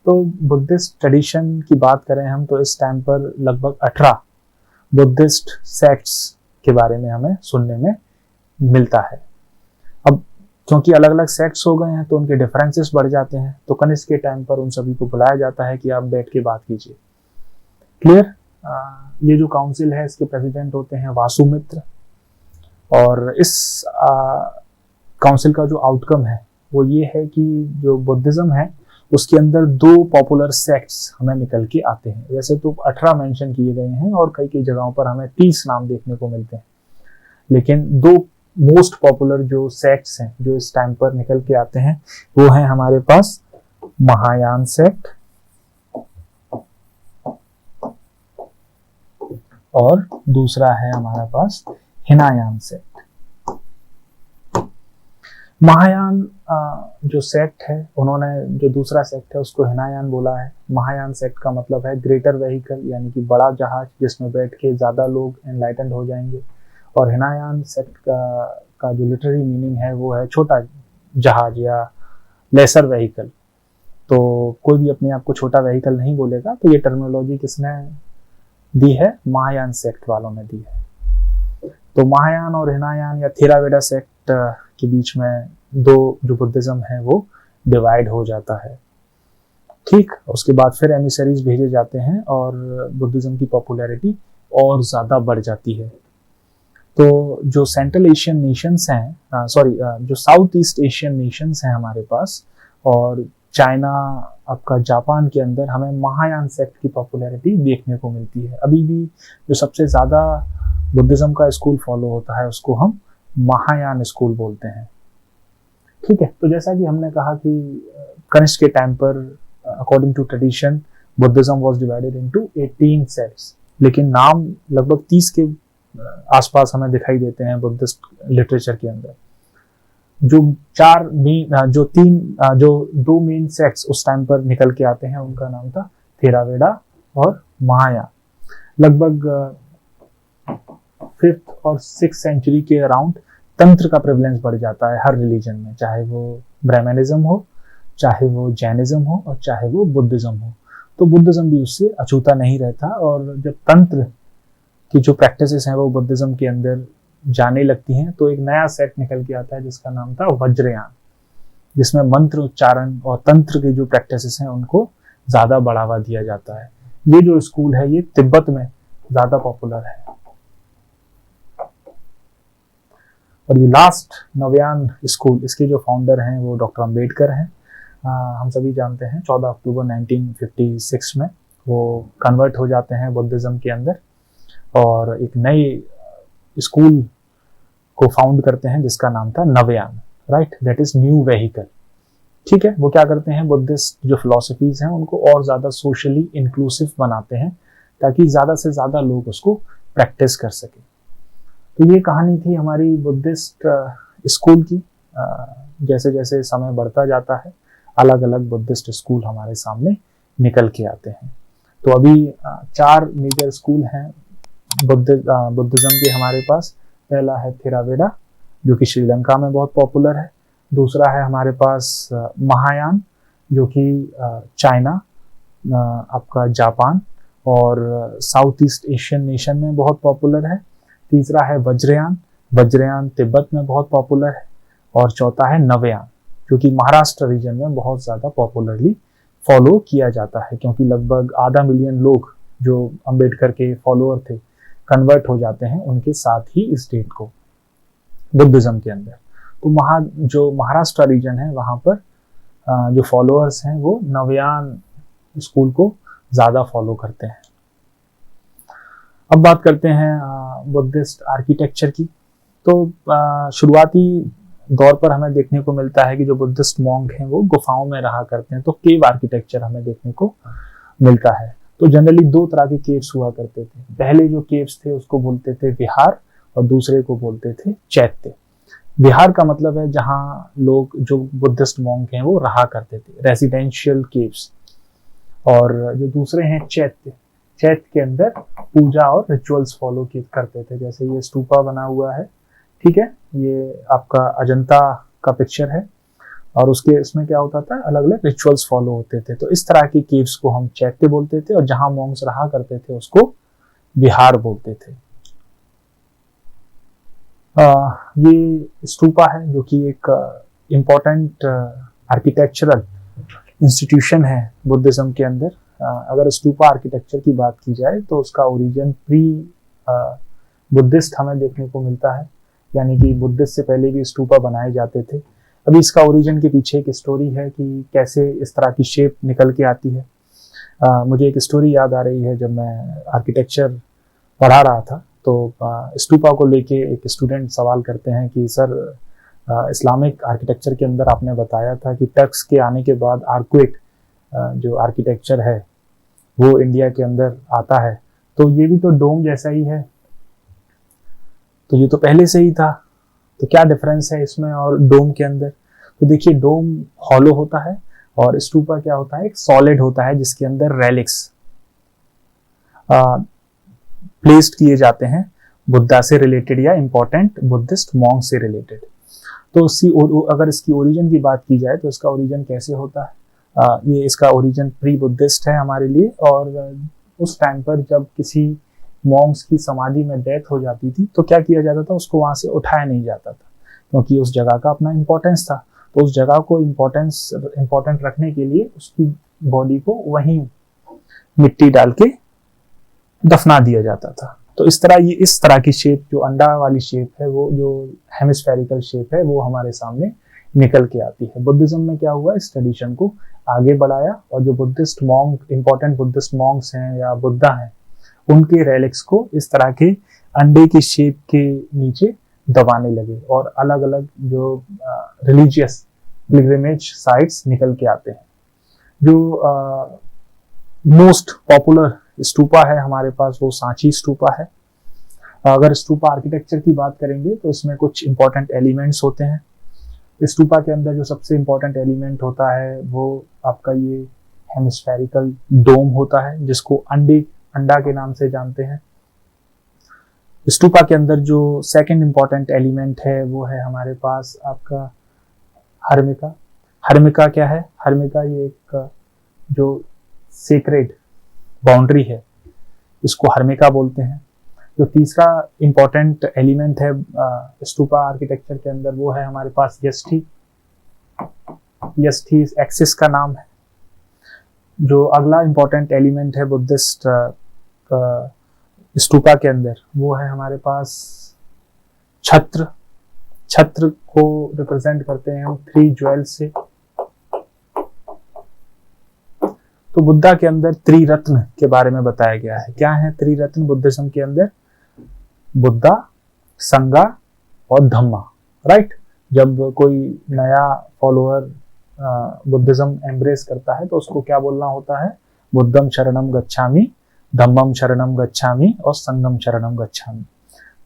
तो बुद्धिस्ट ट्रेडिशन की बात करें हम, तो इस टाइम पर लगभग 18 बुद्धिस्ट सेक्ट्स के बारे में हमें सुनने में मिलता है। अब क्योंकि अलग अलग सेक्ट्स हो गए हैं तो उनके डिफरेंसेस बढ़ जाते हैं, तो कनिष्क के टाइम पर उन सभी को बुलाया जाता है कि आप बैठ के बात कीजिए। क्लियर? ये जो काउंसिल है इसके प्रेसिडेंट होते हैं वासुमित्र, और इस काउंसिल का जो आउटकम है वो ये है कि जो बुद्धिज्म है उसके अंदर 2 पॉपुलर सेक्ट्स हमें निकल के आते हैं। वैसे तो 18 मेंशन किए गए हैं और कई कई जगहों पर हमें 30 नाम देखने को मिलते हैं, लेकिन 2 मोस्ट पॉपुलर जो सेक्ट्स हैं जो इस टाइम पर निकल के आते हैं वो हैं हमारे पास महायान सेक्ट और दूसरा है हमारा पास हिनायान सेक्ट। महायान जो सेक्ट है, उन्होंने जो दूसरा सेक्ट है उसको हिनायान बोला है। महायान सेक्ट का मतलब है ग्रेटर व्हीकल, यानी कि बड़ा जहाज जिसमें बैठ के ज़्यादा लोग एनलाइटेंड हो जाएंगे। और हिनायान सेक्ट का जो लिटरेरी मीनिंग है वो है छोटा जहाज या लेसर व्हीकल। तो कोई भी अपने आप को छोटा व्हीकल नहीं बोलेगा। तो ये टर्मिनोलॉजी किसने दी है? महायान सेक्ट वालों ने दी है। तो महायान और हिनायान या थेरावेदा सेक्ट के बीच में 2 जो बुद्धिज्म है वो डिवाइड हो जाता है। ठीक, उसके बाद फिर एमिसरीज भेजे जाते हैं और बुद्धिज्म की पॉपुलैरिटी और ज़्यादा बढ़ जाती है। तो जो सेंट्रल एशियन नेशंस हैं, जो साउथ ईस्ट एशियन नेशंस हैं हमारे पास, और चाइना, आपका जापान के अंदर हमें महायान सेक्ट की पॉपुलैरिटी देखने को मिलती है। अभी भी जो सबसे ज़्यादा बुद्धिज्म का स्कूल फॉलो होता है उसको हम महायान स्कूल बोलते हैं। ठीक है, तो जैसा कि हमने कहा कि कनिष्क के टाइम पर according to tradition Buddhism was divided into 18 sects, लेकिन नाम लगभग 30 के आसपास हमें दिखाई देते हैं बुद्धिस्ट लिटरेचर के अंदर। जो 2 मेन सेक्ट्स उस टाइम पर निकल के आते हैं उनका नाम था थेरावेदा और महायान। लगभग 5th और 6th सेंचुरी के अराउंड तंत्र का प्रेवलेंस बढ़ जाता है हर रिलीजन में, चाहे वो ब्राह्मणिज्म हो, चाहे वो जैनिज्म हो और चाहे वो बुद्धिज्म हो। तो बुद्धिज्म भी उससे अछूता नहीं रहता। और जब तंत्र की जो प्रैक्टिसेस हैं वो बुद्धिज्म के अंदर जाने लगती हैं तो एक नया सेट निकल के आता है जिसका नाम था वज्रयान, जिसमें मंत्र उच्चारण और तंत्र की जो प्रैक्टिसेस हैं उनको ज़्यादा बढ़ावा दिया जाता है। ये जो स्कूल है ये तिब्बत में ज़्यादा पॉपुलर है। और ये लास्ट नवयान स्कूल, इसके जो फाउंडर हैं वो डॉक्टर अंबेडकर हैं। हम सभी जानते हैं 14 अक्टूबर 1956 में वो कन्वर्ट हो जाते हैं बुद्धिज्म के अंदर और एक नई स्कूल को फाउंड करते हैं जिसका नाम था Navayana, right, that is new vehicle. ठीक है, वो क्या करते हैं, बुद्धिस्ट जो फिलॉसफीज हैं उनको और ज़्यादा सोशली इंक्लूसिव बनाते हैं ताकि ज़्यादा से ज़्यादा लोग उसको प्रैक्टिस कर सकें। तो ये कहानी थी हमारी बुद्धिस्ट स्कूल की। जैसे जैसे समय बढ़ता जाता है अलग अलग बुद्धिस्ट स्कूल हमारे सामने निकल के आते हैं। तो अभी 4 मेजर स्कूल हैं बुद्धिज्म के हमारे पास। पहला है थेरावेदा जो कि श्रीलंका में बहुत पॉपुलर है। दूसरा है हमारे पास महायान जो कि चाइना, आपका जापान और साउथ ईस्ट एशियन नेशन में बहुत पॉपुलर है। तीसरा है वज्रयान, वज्रयान तिब्बत में बहुत पॉपुलर है। और चौथा है नवयान जो कि महाराष्ट्र रीजन में बहुत ज़्यादा पॉपुलरली फॉलो किया जाता है, क्योंकि लगभग आधा मिलियन लोग जो अंबेडकर के फॉलोअर थे कन्वर्ट हो जाते हैं उनके साथ ही इस डेट को बुद्धिज्म के अंदर। तो जो महाराष्ट्र रीजन है वहाँ पर जो फॉलोअर्स हैं वो नवयान स्कूल को ज़्यादा फॉलो करते हैं। अब बात करते हैं बुद्धिस्ट आर्किटेक्चर की। तो शुरुआती दौर पर हमें देखने को मिलता है कि जो बुद्धिस्ट मॉन्क हैं वो गुफाओं में रहा करते हैं, तो केव आर्किटेक्चर हमें देखने को मिलता है। तो जनरली 2 तरह के केव्स हुआ करते थे। पहले जो केव्स थे उसको बोलते थे विहार और दूसरे को बोलते थे चैत्य। विहार का मतलब है जहाँ लोग जो बुद्धिस्ट मॉन्क हैं वो रहा करते थे, रेजिडेंशियल केव्स। और जो दूसरे हैं चैत्य, चैत्य के अंदर पूजा और रिचुअल्स फॉलो करते थे। जैसे ये स्तूपा बना हुआ है, ठीक है, ये आपका अजंता का पिक्चर है और इसमें क्या होता था, अलग अलग रिचुअल्स फॉलो होते थे। तो इस तरह के केव्स को हम चैत्य बोलते थे और जहां मॉन्क्स रहा करते थे उसको विहार बोलते थे। ये स्तूपा है जो कि एक इम्पोर्टेंट आर्किटेक्चरल इंस्टीट्यूशन है बुद्धिज्म के अंदर। अगर स्तूपा आर्किटेक्चर की बात की जाए तो उसका ओरिजिन प्री बुद्धिस्ट हमें देखने को मिलता है, यानी कि बुद्धिस्ट से पहले भी स्तूपा बनाए जाते थे। अभी इसका ओरिजिन के पीछे एक स्टोरी है कि कैसे इस तरह की शेप निकल के आती है। मुझे एक स्टोरी याद आ रही है, जब मैं आर्किटेक्चर पढ़ा रहा था तो स्तूपा को लेके एक स्टूडेंट सवाल करते हैं कि सर इस्लामिक आर्किटेक्चर के अंदर आपने बताया था कि टर्क्स के आने के बाद आर्कवेट जो आर्किटेक्चर है वो इंडिया के अंदर आता है, तो ये भी तो डोम जैसा ही है, तो ये तो पहले से ही था, तो क्या डिफरेंस है इसमें और डोम के अंदर। तो देखिए डोम हॉलो होता है और स्तूपा क्या होता है, एक सॉलिड होता है जिसके अंदर रेलिक्स प्लेस्ड किए जाते हैं बुद्धा से रिलेटेड या इंपॉर्टेंट बुद्धिस्ट मॉन्क से रिलेटेड। तो अगर इसकी ओरिजिन की बात की जाए तो इसका ओरिजिन कैसे होता है, ये इसका ओरिजिन प्री बुद्धिस्ट है हमारे लिए। और उस टाइम पर जब किसी मॉन्क्स की समाधि में डेथ हो जाती थी तो क्या किया जाता था, उसको वहां से उठाया नहीं जाता था, क्योंकि उस जगह का अपना इम्पोर्टेंस था। तो उस जगह को इम्पोर्टेंट रखने के लिए उसकी बॉडी को वहीं मिट्टी डाल के दफना दिया जाता था। तो इस तरह की शेप, जो अंडा वाली शेप है, वो जो हेमिस्फेरिकल शेप है, वो हमारे सामने निकल के आती है। बुद्धिज्म में क्या हुआ, इस ट्रेडिशन को आगे बढ़ाया और जो Buddhist monk, important Buddhist Monks हैं या बुद्धा हैं, उनके रेलिक्स को इस तरह के अंडे की शेप के नीचे दबाने लगे और अलग अलग जो रिलीजियस पिलग्रिमेज साइट्स निकल के आते हैं। जो मोस्ट पॉपुलर स्तूपा है हमारे पास वो सांची स्तूपा है। अगर स्तूपा आर्किटेक्चर की बात करेंगे तो इसमें कुछ इंपॉर्टेंट एलिमेंट्स होते हैं। स्तूपा के अंदर जो सबसे इंपॉर्टेंट एलिमेंट होता है वो आपका ये हेमिस्फेरिकल डोम होता है, जिसको अंडा के नाम से जानते हैं। स्तूपा के अंदर जो सेकंड इंपॉर्टेंट एलिमेंट है वो है हमारे पास आपका हर्मिका। हर्मिका क्या है, हर्मिका ये एक जो सेक्रेड बाउंड्री है, इसको हर्मिका बोलते हैं। जो तीसरा इंपॉर्टेंट एलिमेंट है स्तूपा आर्किटेक्चर के अंदर वो है हमारे पास यष्टि। यष्टि एक्सिस का नाम है। जो अगला इंपॉर्टेंट एलिमेंट है बुद्धिस्ट स्तूपा के अंदर वो है हमारे पास छत्र। छत्र को रिप्रेजेंट करते हैं हम 3 ज्वेल्स से। तो बुद्धा के अंदर त्रिरत्न के बारे में बताया गया है। क्या है त्रिरत्न बुद्धिज्म के अंदर? बुद्धा, संगा और धम्मा, राइट। जब कोई नया फॉलोअर बुद्धिज्म एम्ब्रेस करता है तो उसको क्या बोलना होता है? बुद्धम शरणम गच्छामि, धम्मम शरणम गच्छामि और संगम शरणम गच्छामि।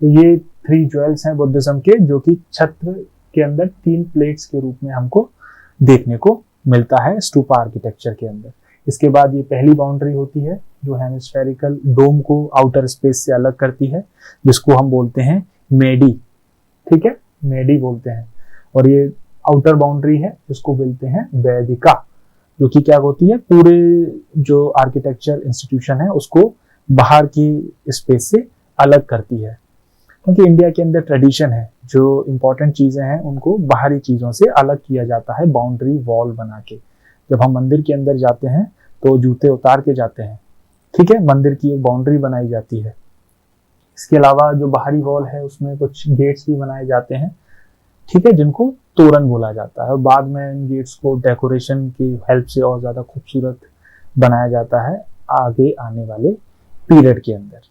तो ये 3 ज्वेल्स हैं बुद्धिज्म के, जो कि छत्र के अंदर 3 प्लेट्स के रूप में हमको देखने को मिलता है स्तूपा आर्किटेक्चर के अंदर। इसके बाद ये पहली बाउंड्री होती है जो हेमिस्फेरिकल डोम को आउटर स्पेस से अलग करती है, जिसको हम बोलते हैं मेडी। ठीक है, मेडी बोलते हैं। और ये आउटर बाउंड्री है जिसको बोलते हैं वैदिका, जो कि क्या होती है, पूरे जो आर्किटेक्चर इंस्टीट्यूशन है उसको बाहर की स्पेस से अलग करती है। क्योंकि इंडिया के अंदर ट्रेडिशन है, जो इंपॉर्टेंट चीजें हैं उनको बाहरी चीजों से अलग किया जाता है बाउंड्री वॉल बना के। जब हम मंदिर के अंदर जाते हैं तो जूते उतार के जाते हैं। ठीक है, मंदिर की एक बाउंड्री बनाई जाती है। इसके अलावा जो बाहरी वॉल है उसमें कुछ गेट्स भी बनाए जाते हैं, ठीक है, जिनको तोरण बोला जाता है। और बाद में इन गेट्स को डेकोरेशन की हेल्प से और ज्यादा खूबसूरत बनाया जाता है आगे आने वाले पीरियड के अंदर।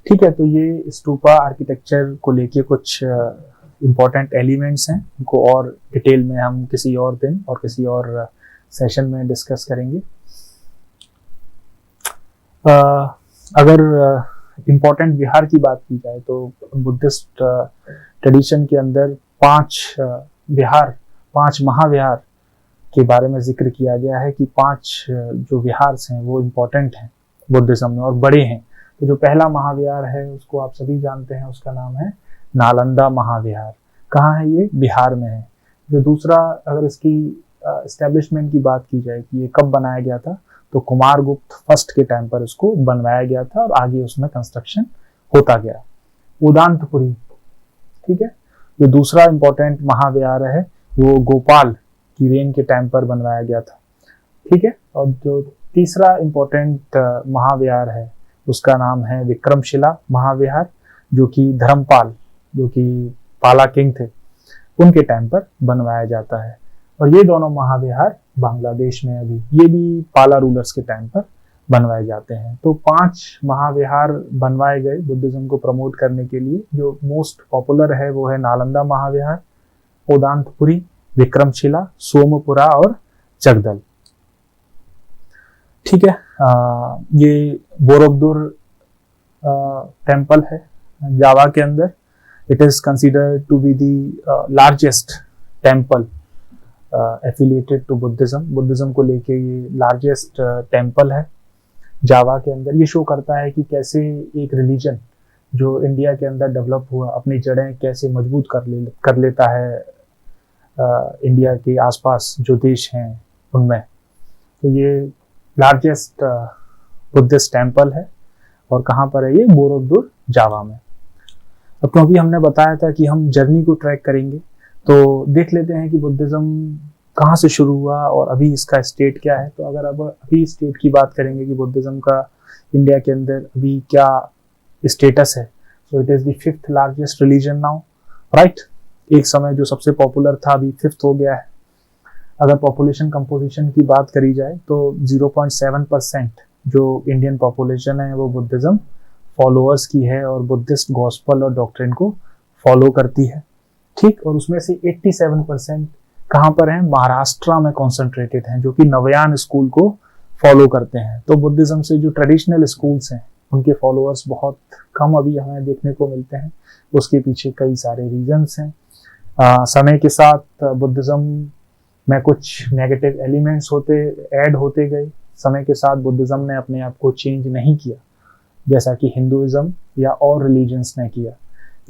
ठीक है, तो ये स्तूपा आर्किटेक्चर को लेके कुछ इम्पोर्टेंट एलिमेंट्स हैं, उनको और डिटेल में हम किसी और दिन और किसी और सेशन में डिस्कस करेंगे। अगर इम्पोर्टेंट विहार की बात की जाए तो बुद्धिस्ट ट्रेडिशन के अंदर 5 विहार, 5 महाविहार के बारे में जिक्र किया गया है कि 5 जो विहार हैं वो इम्पोर्टेंट हैं बुद्धिज्म में और बड़े हैं। तो जो पहला महाविहार है उसको आप सभी जानते हैं, उसका नाम है नालंदा महाविहार। कहाँ है ये? बिहार में है। जो दूसरा, अगर इसकी एस्टेब्लिशमेंट की बात की जाए कि ये कब बनाया गया था, तो कुमारगुप्त फर्स्ट के टाइम पर इसको बनवाया गया था और आगे उसमें कंस्ट्रक्शन होता गया। उदांतपुरी, ठीक है, जो दूसरा इंपॉर्टेंट महाविहार है वो गोपाल की रेन के टाइम पर बनवाया गया था। ठीक है, और जो तीसरा इंपॉर्टेंट महाविहार है उसका नाम है विक्रमशिला महाविहार, जो कि धर्मपाल, जो कि पाला किंग थे, उनके टाइम पर बनवाया जाता है। और ये दोनों महाविहार बांग्लादेश में अभी, ये भी पाला रूलर्स के टाइम पर बनवाए जाते हैं। तो 5 महाविहार बनवाए गए बुद्धिज्म को प्रमोट करने के लिए। जो मोस्ट पॉपुलर है वो है नालंदा महाविहार, उदांतपुरी, विक्रमशिला, सोमपुरा और जगदल। ठीक है, ये बोरोबुदुर टेम्पल है जावा के अंदर। It is considered to be the largest temple affiliated to Buddhism को लेके ये लार्जेस्ट टेम्पल है जावा के अंदर। ये शो करता है कि कैसे एक रिलीजन जो इंडिया के अंदर डेवलप हुआ अपनी जड़ें कैसे मजबूत कर लेता है इंडिया के आसपास जो देश हैं उनमें। तो ये लार्जेस्ट बुद्धिस्ट टेम्पल है और कहाँ पर है ये? बोरोबुदुर जावा में। अब क्योंकि हमने बताया था कि हम जर्नी को ट्रैक करेंगे, तो देख लेते हैं कि बुद्धिज्म कहाँ से शुरू हुआ और अभी इसका स्टेट क्या है। तो अगर अब अभी स्टेट की बात करेंगे कि बुद्धिज्म का इंडिया के अंदर अभी क्या स्टेटस है, so it is the 5th largest religion now, right. एक समय जो सबसे पॉपुलर था अभी 5th हो गया है। अगर पॉपुलेशन कंपोजिशन की बात करी जाए तो 0.7% जो इंडियन पॉपुलेशन है वो बुद्धिज्म फॉलोअर्स की है और बुद्धिस्ट गॉस्पल और डॉक्ट्रिन को फॉलो करती है। ठीक, और उसमें से 87% कहाँ पर हैं? महाराष्ट्र में कॉन्सेंट्रेटेड हैं, जो कि नवयान स्कूल को फॉलो करते हैं। तो बुद्धिज्म से जो ट्रेडिशनल स्कूल्स हैं उनके फॉलोअर्स बहुत कम अभी हमें देखने को मिलते हैं। उसके पीछे कई सारे रीजंस हैं। समय के साथ बुद्धिज्म में कुछ नेगेटिव एलिमेंट्स ऐड होते गए। समय के साथ बुद्धिज्म ने अपने आप को चेंज नहीं किया जैसा कि हिंदुइज्म या और रिलीजन्स ने किया।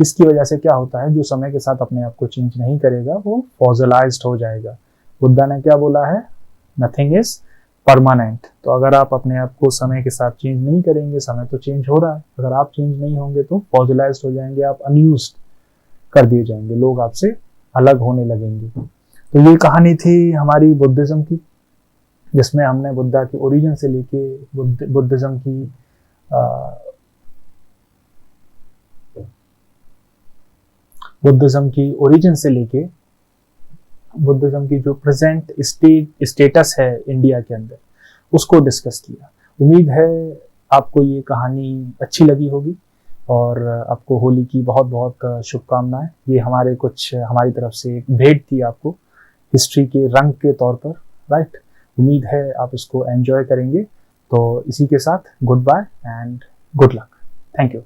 इसकी वजह से क्या होता है, जो समय के साथ अपने आप को चेंज नहीं करेगा वो फॉसिलाइज्ड हो जाएगा। बुद्धा ने क्या बोला है? Nothing is permanent. तो अगर आप अपने आप को समय के साथ चेंज नहीं करेंगे, समय तो चेंज हो रहा है, अगर आप चेंज नहीं होंगे तो फॉसिलाइज्ड हो जाएंगे, आप अनयूज्ड कर दिए जाएंगे, लोग आपसे अलग होने लगेंगे। तो ये कहानी थी हमारी बुद्धिज्म की, जिसमें हमने बुद्धा के ओरिजिन से लेके बुद्धिज्म की ओरिजिन से लेके बुद्धिज्म की जो प्रेजेंट स्टेटस है इंडिया के अंदर उसको डिस्कस किया। उम्मीद है आपको ये कहानी अच्छी लगी होगी और आपको होली की बहुत बहुत शुभकामनाएं। ये हमारी तरफ से एक भेंट थी आपको हिस्ट्री के रंग के तौर पर, राइट। उम्मीद है आप इसको एंजॉय करेंगे। तो इसी के साथ good bye and good luck. Thank you.